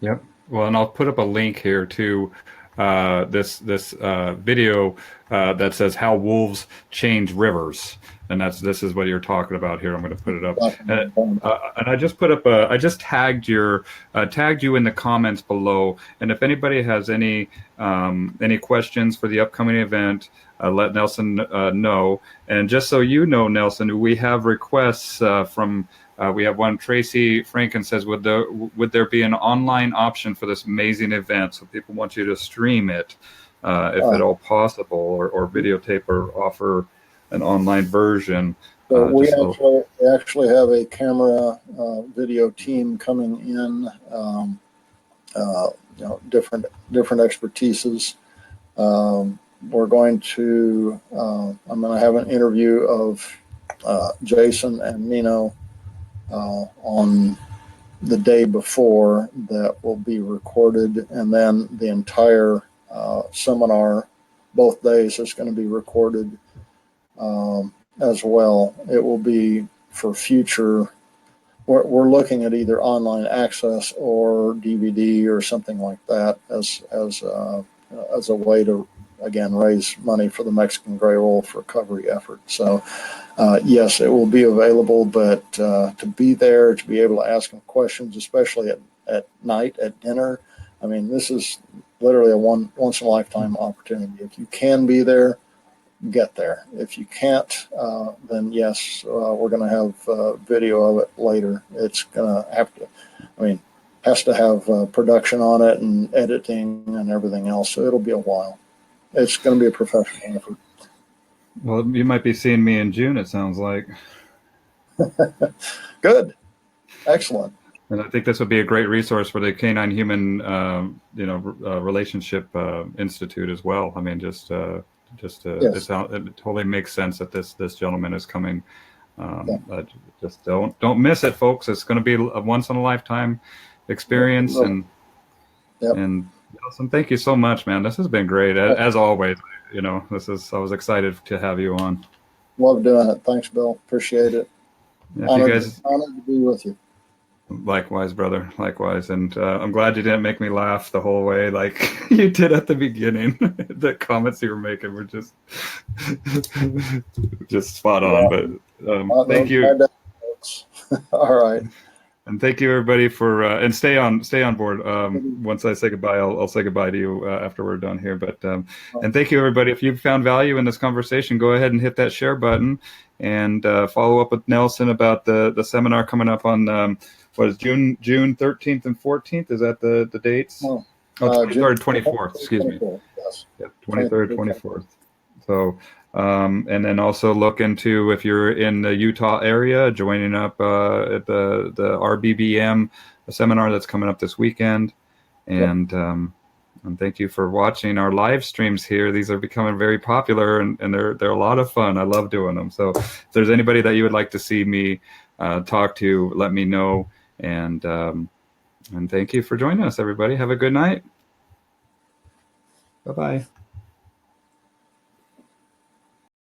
Yep. Well, and I'll put up a link here to this video that says how wolves change rivers, and this is what you're talking about here. I'm going to put it up, and I just put up I just tagged you in the comments below. And if anybody has any questions for the upcoming event, let Nelson know. And just so you know, Nelson, we have requests from We have one, Tracy Franken says, would there be an online option for this amazing event? So people want you to stream it, if at all possible, or videotape or offer an online version. So we actually have a camera video team coming in, different expertises. We're going to, I'm going to have an interview of Jason and Nino on the day before that will be recorded, and then the entire seminar, both days, is going to be recorded as well. It will be for future. We're looking at either online access or DVD or something like that as a way to, again, raise money for the Mexican gray wolf recovery effort. So yes, it will be available, but to be there, to be able to ask them questions, especially at night at dinner, I mean, this is literally a once in a lifetime opportunity. If you can be there, get there. If you can't, then yes, we're going to have video of it later. It's going to have to, has to have production on it and editing and everything else. So it'll be a while. It's going to be a professional effort. Well, you might be seeing me in June, it sounds like. Good. Excellent. And I think this would be a great resource for the Canine-Human Relationship Institute as well. I mean, yes. It totally makes sense that this gentleman is coming. Just don't miss it, folks. It's going to be a once in a lifetime experience. And Nelson, thank you so much, man. This has been great as always. I was excited to have you on. Love doing it. Thanks, Bill. Appreciate it. Yeah, honored to be with you. Likewise, brother. Likewise. And I'm glad you didn't make me laugh the whole way like you did at the beginning. The comments you were making were just spot on. But thank you. All right. And thank you, everybody, for and stay on board. Once I say goodbye, I'll say goodbye to you after we're done here. But and thank you, everybody. If you've found value in this conversation, go ahead and hit that share button and follow up with Nelson about the seminar coming up on what is June 13th and 14th? Is that the dates? 23rd, 24th. Excuse me. Yes. Yeah, 23rd, 24th. So. And then also look into, if you're in the Utah area, joining up at the RBBM seminar that's coming up this weekend. And thank you for watching our live streams here. These are becoming very popular, and they're a lot of fun. I love doing them. So if there's anybody that you would like to see me talk to, let me know. And thank you for joining us, everybody. Have a good night. Bye-bye.